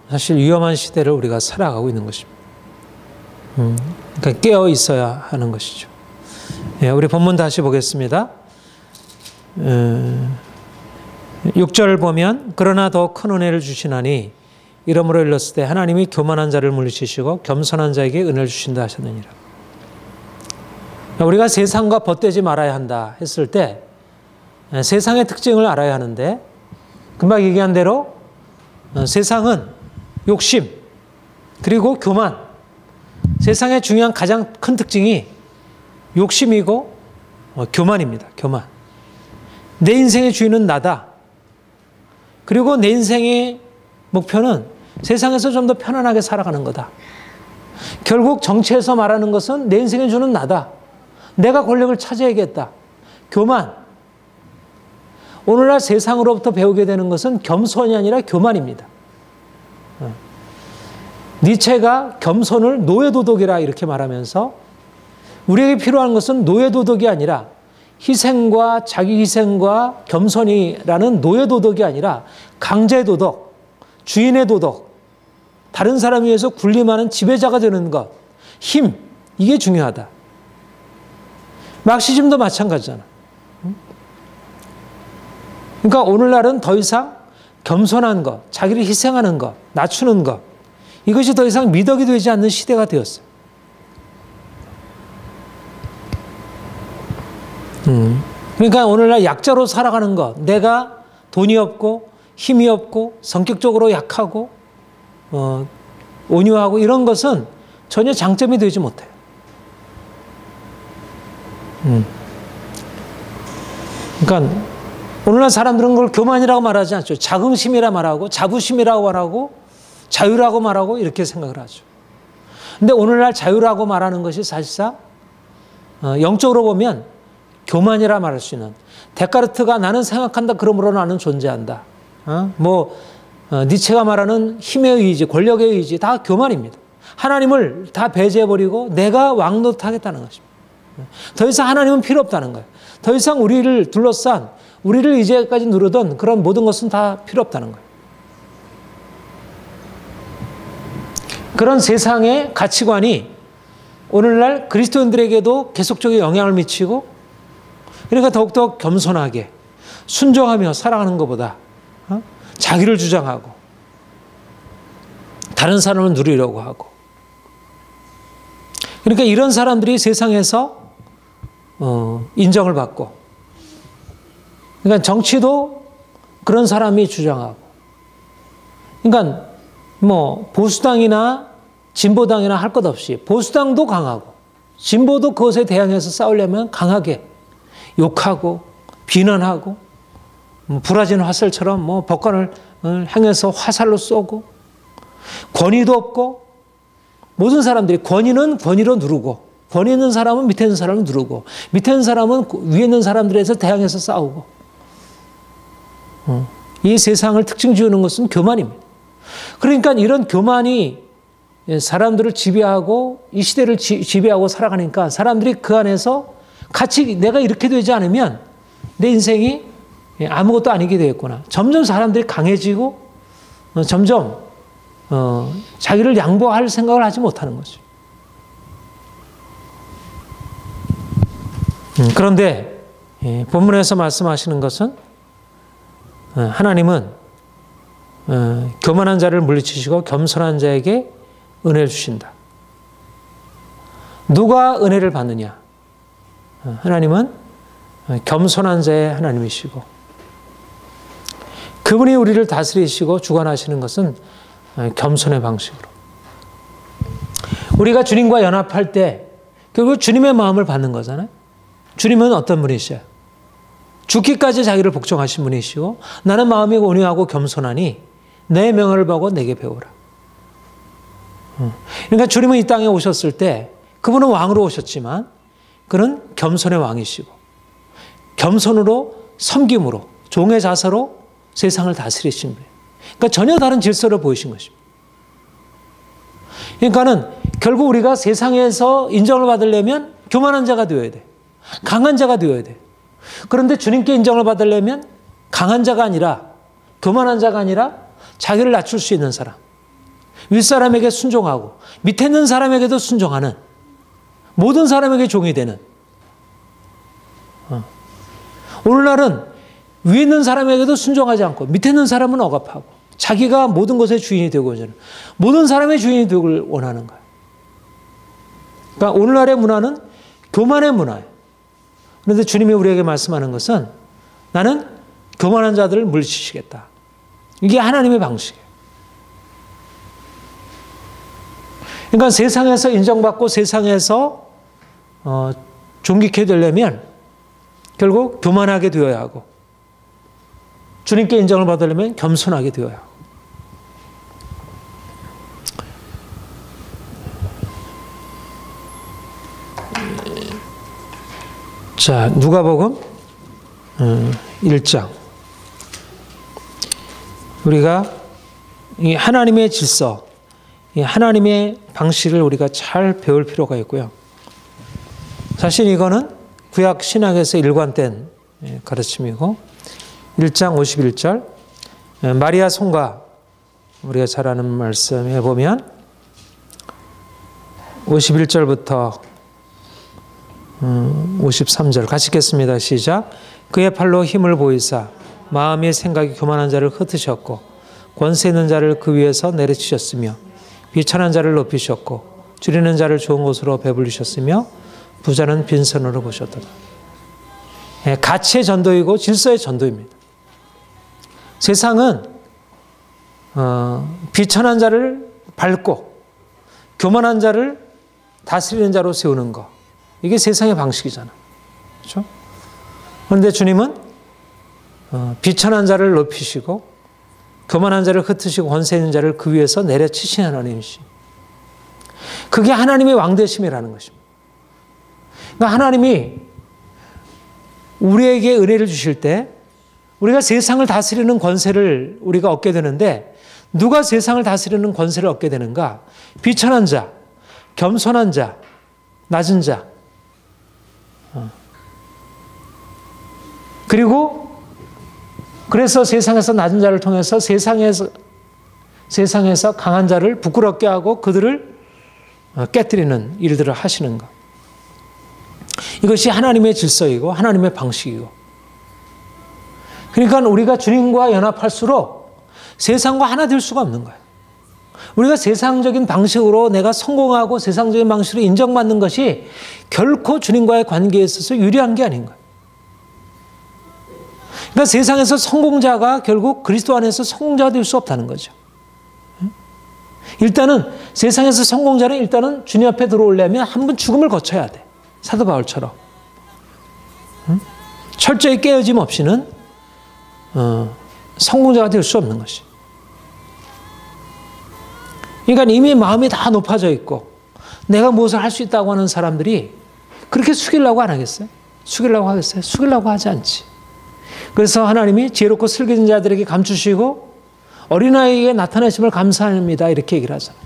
사실 위험한 시대를 우리가 살아가고 있는 것입니다. 그러니까 깨어 있어야 하는 것이죠. 우리 본문 다시 보겠습니다. 6절 보면, 그러나 더 큰 은혜를 주시나니 이러므로 일렀을 때 하나님이 교만한 자를 물리치시고 겸손한 자에게 은혜를 주신다 하셨느니라. 우리가 세상과 벗되지 말아야 한다 했을 때 세상의 특징을 알아야 하는데, 금방 얘기한 대로 세상은 욕심, 그리고 교만. 세상의 중요한 가장 큰 특징이 욕심이고 교만입니다. 교만. 내 인생의 주인은 나다. 그리고 내 인생의 목표는 세상에서 좀 더 편안하게 살아가는 거다. 결국 정치에서 말하는 것은 내 인생의 주는 나다. 내가 권력을 차지해야겠다. 교만. 오늘날 세상으로부터 배우게 되는 것은 겸손이 아니라 교만입니다. 니체가 겸손을 노예도덕이라 이렇게 말하면서 우리에게 필요한 것은 노예도덕이 아니라 희생과 자기 희생과 겸손이라는 노예도덕이 아니라 강제도덕, 주인의 도덕, 다른 사람 위해서 군림하는 지배자가 되는 것, 힘, 이게 중요하다. 막시즘도 마찬가지잖아. 그러니까 오늘날은 더 이상 겸손한 것, 자기를 희생하는 것, 낮추는 것, 이것이 더 이상 미덕이 되지 않는 시대가 되었어요. 그러니까 오늘날 약자로 살아가는 것, 내가 돈이 없고 힘이 없고 성격적으로 약하고 온유하고 이런 것은 전혀 장점이 되지 못해요. 그러니까 오늘날 사람들은 그걸 교만이라고 말하지 않죠. 자긍심이라 말하고 자부심이라고 말하고 자유라고 말하고 이렇게 생각을 하죠. 근데 오늘날 자유라고 말하는 것이 사실상 영적으로 보면 교만이라 말할 수 있는, 데카르트가 나는 생각한다 그러므로 나는 존재한다. 니체가 말하는 힘의 의지, 권력의 의지 다 교만입니다. 하나님을 다 배제해버리고 내가 왕노릇하겠다는 것입니다. 더 이상 하나님은 필요 없다는 거예요. 더 이상 우리를 둘러싼, 우리를 이제까지 누르던 그런 모든 것은 다 필요 없다는 거예요. 그런 세상의 가치관이 오늘날 그리스도인들에게도 계속적인 영향을 미치고, 그러니까 더욱더 겸손하게 순종하며 살아가는 것보다 자기를 주장하고 다른 사람을 누리려고 하고, 그러니까 이런 사람들이 세상에서 인정을 받고, 그러니까 정치도 그런 사람이 주장하고, 그러니까 뭐 보수당이나 진보당이나 할 것 없이 보수당도 강하고 진보도 그것에 대항해서 싸우려면 강하게 욕하고 비난하고, 부라진 화살처럼 법관을 향해서 화살로 쏘고, 권위도 없고, 모든 사람들이 권위는 권위로 누르고, 권위 있는 사람은 밑에 있는 사람을 누르고, 밑에 있는 사람은 위에 있는 사람들에서 대항해서 싸우고, 이 세상을 특징 지우는 것은 교만입니다. 그러니까 이런 교만이 사람들을 지배하고 이 시대를 지배하고 살아가니까 사람들이 그 안에서 같이 내가 이렇게 되지 않으면 내 인생이 아무것도 아니게 되겠구나. 점점 사람들이 강해지고 점점 자기를 양보할 생각을 하지 못하는 거죠. 그런데 본문에서 말씀하시는 것은 하나님은 교만한 자를 물리치시고 겸손한 자에게 은혜를 주신다. 누가 은혜를 받느냐? 하나님은 겸손한 자의 하나님이시고, 그분이 우리를 다스리시고 주관하시는 것은 겸손의 방식으로. 우리가 주님과 연합할 때 결국 주님의 마음을 받는 거잖아요. 주님은 어떤 분이시죠? 죽기까지 자기를 복종하신 분이시고, 나는 마음이 온유하고 겸손하니 내 명을 보고 내게 배우라. 그러니까 주님은 이 땅에 오셨을 때 그분은 왕으로 오셨지만 그는 겸손의 왕이시고, 겸손으로 섬김으로 종의 자세로 세상을 다스리신 분이에요. 그러니까 전혀 다른 질서를 보이신 것입니다. 그러니까는 결국 우리가 세상에서 인정을 받으려면 교만한 자가 되어야 돼. 강한 자가 되어야 돼. 그런데 주님께 인정을 받으려면 강한 자가 아니라, 교만한 자가 아니라 자기를 낮출 수 있는 사람, 윗사람에게 순종하고 밑에 있는 사람에게도 순종하는, 모든 사람에게 종이 되는. 오늘날은 위에 있는 사람에게도 순종하지 않고 밑에 있는 사람은 억압하고 자기가 모든 것의 주인이 되고 있는, 모든 사람의 주인이 되길 원하는 거예요. 그러니까 오늘날의 문화는 교만의 문화예요. 그런데 주님이 우리에게 말씀하는 것은 나는 교만한 자들을 물리치시겠다. 이게 하나님의 방식이에요. 그러니까 세상에서 인정받고 세상에서 존귀케 되려면 결국 교만하게 되어야 하고, 주님께 인정을 받으려면 겸손하게 되어야 하고. 자, 누가복음 1장 우리가 이 하나님의 질서, 이 하나님의 방식을 우리가 잘 배울 필요가 있고요. 사실 이거는 구약 신약에서 일관된 가르침이고 1장 51절 마리아 송가 우리가 잘 아는 말씀에 보면 51절부터 53절 같이 읽겠습니다. 시작. 그의 팔로 힘을 보이사 마음의 생각이 교만한 자를 흩으셨고 권세 있는 자를 그 위에서 내려치셨으며 비천한 자를 높이셨고 줄이는 자를 좋은 곳으로 배불리셨으며 부자는 빈손으로 보셨도다. 가치의 전도이고 질서의 전도입니다. 세상은 비천한 자를 밟고 교만한 자를 다스리는 자로 세우는 것, 이게 세상의 방식이잖아. 그렇죠? 그런데 주님은 비천한 자를 높이시고 교만한 자를 흩으시고 권세 있는 자를 그 위에서 내려치신 하나님이시. 그게 하나님의 왕되심이라는 것입니다. 그러니까 하나님이 우리에게 은혜를 주실 때 우리가 세상을 다스리는 권세를 우리가 얻게 되는데, 누가 세상을 다스리는 권세를 얻게 되는가? 비천한 자, 겸손한 자, 낮은 자. 그리고 그래서 세상에서 낮은 자를 통해서 세상에서 강한 자를 부끄럽게 하고 그들을 깨뜨리는 일들을 하시는 것. 이것이 하나님의 질서이고 하나님의 방식이고. 그러니까 우리가 주님과 연합할수록 세상과 하나 될 수가 없는 거예요. 우리가 세상적인 방식으로 내가 성공하고 세상적인 방식으로 인정받는 것이 결코 주님과의 관계에 있어서 유리한 게 아닌 거예요. 그러니까 세상에서 성공자가 결국 그리스도 안에서 성공자가 될 수 없다는 거죠. 일단은 세상에서 성공자는 일단은 주님 앞에 들어오려면 한 번 죽음을 거쳐야 돼. 사도 바울처럼. 철저히 깨어짐 없이는 성공자가 될 수 없는 것이. 그러니까 이미 마음이 다 높아져 있고 내가 무엇을 할 수 있다고 하는 사람들이 그렇게 숙이려고 안 하겠어요? 숙이려고 하겠어요? 숙이려고 하지 않지. 그래서 하나님이 지혜롭고 슬기진 자들에게 감추시고 어린아이에게 나타나심을 감사합니다, 이렇게 얘기를 하잖아요.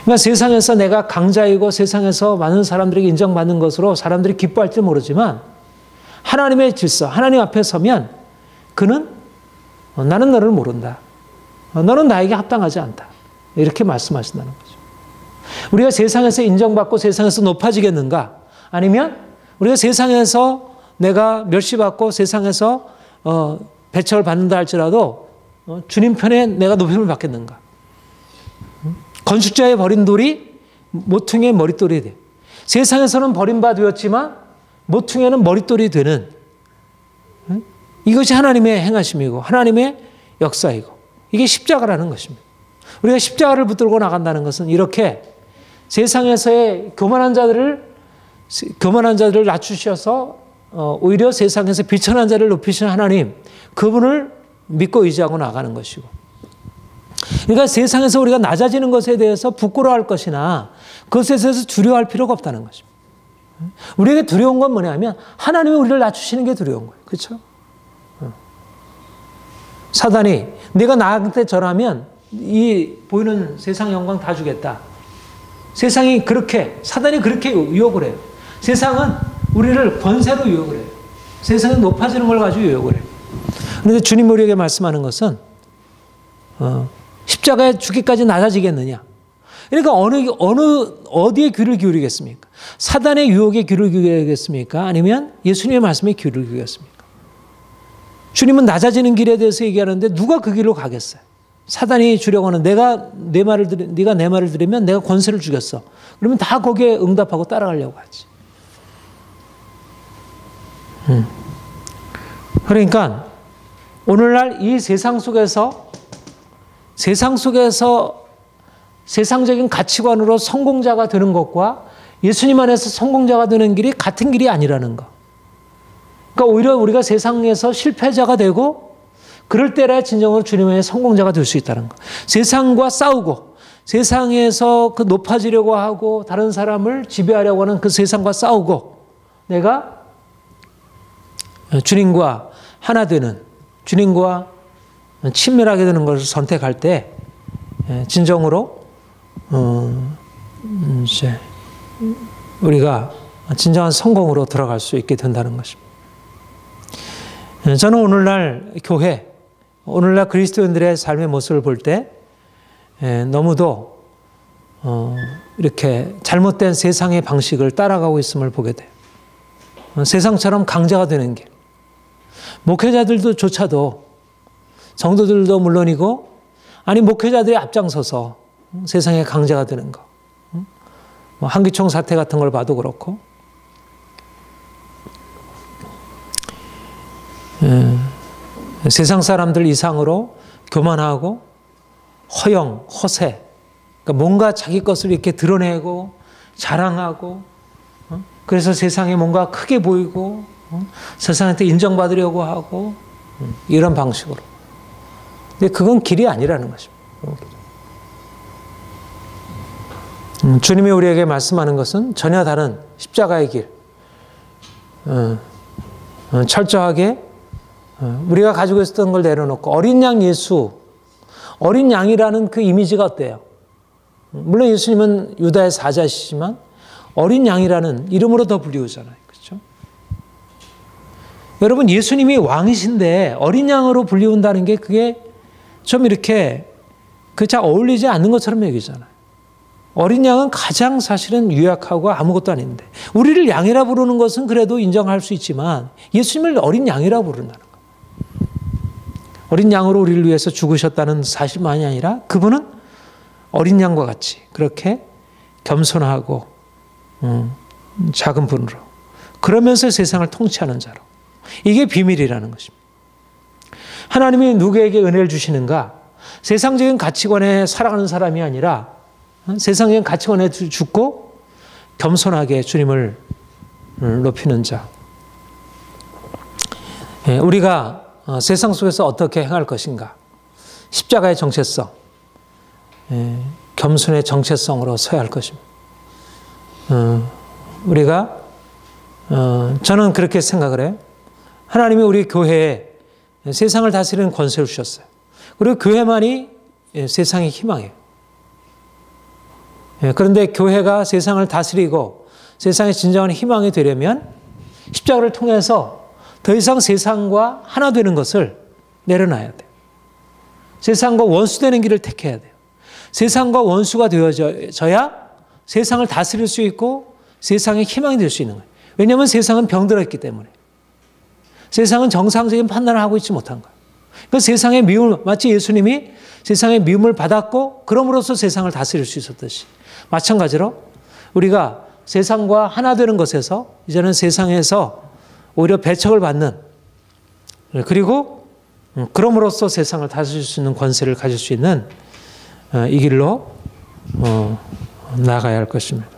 그러니까 세상에서 내가 강자이고 세상에서 많은 사람들에게 인정받는 것으로 사람들이 기뻐할지 모르지만 하나님의 질서, 하나님 앞에 서면 그는 나는 너를 모른다. 너는 나에게 합당하지 않다. 이렇게 말씀하신다는 거죠. 우리가 세상에서 인정받고 세상에서 높아지겠는가? 아니면 우리가 세상에서 내가 멸시받고 세상에서 배척을 받는다 할지라도 주님 편에 내가 높임을 받겠는가? 건축자의 버린 돌이 모퉁이의 머릿돌이 돼. 세상에서는 버림받아 되었지만 모퉁이에는 머릿돌이 되는, 이것이 하나님의 행하심이고 하나님의 역사이고 이게 십자가라는 것입니다. 우리가 십자가를 붙들고 나간다는 것은 이렇게 세상에서의 교만한 자들을 낮추셔서 오히려 세상에서 비천한 자를 높이신 하나님, 그분을 믿고 의지하고 나가는 것이고. 그러니까 세상에서 우리가 낮아지는 것에 대해서 부끄러워할 것이나 그것에 대해서 두려워할 필요가 없다는 것입니다. 우리에게 두려운 건 뭐냐면 하나님이 우리를 낮추시는 게 두려운 거예요. 그렇죠? 사단이 내가 나한테 절하면 이 보이는 세상 영광 다 주겠다. 세상이 그렇게, 사단이 그렇게 유혹을 해요. 세상은 우리를 권세로 유혹을 해요. 세상은 높아지는 걸 가지고 유혹을 해요. 그런데 주님 우리에게 말씀하는 것은 십자가에 죽기까지 낮아지겠느냐. 그러니까 어디에 귀를 기울이겠습니까? 사단의 유혹에 귀를 기울이겠습니까? 아니면 예수님의 말씀에 귀를 기울이겠습니까? 주님은 낮아지는 길에 대해서 얘기하는데 누가 그 길로 가겠어요? 사단이 주려고 하는 네가 내 말을 들으면 내가 권세를 주겠어. 그러면 다 거기에 응답하고 따라가려고 하지. 그러니까 오늘날 이 세상 속에서 세상적인 가치관으로 성공자가 되는 것과 예수님 안에서 성공자가 되는 길이 같은 길이 아니라는 것. 그러니까 오히려 우리가 세상에서 실패자가 되고 그럴 때라 진정으로 주님의 성공자가 될 수 있다는 것. 세상과 싸우고 세상에서 그 높아지려고 하고 다른 사람을 지배하려고 하는 그 세상과 싸우고 내가 주님과 하나 되는 주님과 친밀하게 되는 것을 선택할 때 진정으로 이제 우리가 진정한 성공으로 들어갈 수 있게 된다는 것입니다. 저는 오늘날 교회, 오늘날 그리스도인들의 삶의 모습을 볼 때 너무도 이렇게 잘못된 세상의 방식을 따라가고 있음을 보게 돼요. 세상처럼 강자가 되는 길. 목회자들도 조차도, 성도들도 물론이고, 아니 목회자들이 앞장서서 세상의 강자가 되는 거. 한기총 사태 같은 걸 봐도 그렇고, 세상 사람들 이상으로 교만하고 허영, 허세, 그러니까 뭔가 자기 것을 이렇게 드러내고 자랑하고, 그래서 세상에 뭔가 크게 보이고, 세상한테 인정받으려고 하고, 이런 방식으로. 근데 그건 길이 아니라는 것입니다. 주님이 우리에게 말씀하는 것은 전혀 다른 십자가의 길. 철저하게 우리가 가지고 있었던 걸 내려놓고 어린 양 예수, 어린 양이라는 그 이미지가 어때요? 물론 예수님은 유다의 사자시지만 어린 양이라는 이름으로 더 불리우잖아요. 그렇죠? 여러분, 예수님이 왕이신데 어린 양으로 불리운다는 게 그게 좀 이렇게 잘 어울리지 않는 것처럼 여기잖아요. 어린 양은 가장 사실은 유약하고 아무것도 아닌데, 우리를 양이라 부르는 것은 그래도 인정할 수 있지만 예수님을 어린 양이라 부른다는 거예요. 어린 양으로 우리를 위해서 죽으셨다는 사실만이 아니라 그분은 어린 양과 같이 그렇게 겸손하고 작은 분으로, 그러면서 세상을 통치하는 자로. 이게 비밀이라는 것입니다. 하나님이 누구에게 은혜를 주시는가? 세상적인 가치관에 살아가는 사람이 아니라 세상적인 가치관에 죽고 겸손하게 주님을 높이는 자. 우리가 세상 속에서 어떻게 행할 것인가? 십자가의 정체성, 겸손의 정체성으로 서야 할 것입니다. 우리가 저는 그렇게 생각을 해요. 하나님이 우리 교회에 세상을 다스리는 권세를 주셨어요. 그리고 교회만이 세상의 희망이에요. 그런데 교회가 세상을 다스리고 세상의 진정한 희망이 되려면 십자가를 통해서 더 이상 세상과 하나 되는 것을 내려놔야 돼요. 세상과 원수되는 길을 택해야 돼요. 세상과 원수가 되어져야 세상을 다스릴 수 있고 세상의 희망이 될 수 있는 거예요. 왜냐하면 세상은 병들었기 때문에. 세상은 정상적인 판단을 하고 있지 못한 거예요. 그 세상의 미움을, 마치 예수님이 세상의 미움을 받았고 그럼으로써 세상을 다스릴 수 있었듯이, 마찬가지로 우리가 세상과 하나 되는 것에서 이제는 세상에서 오히려 배척을 받는, 그리고 그럼으로써 세상을 다스릴 수 있는 권세를 가질 수 있는 이 길로 나아가야 할 것입니다.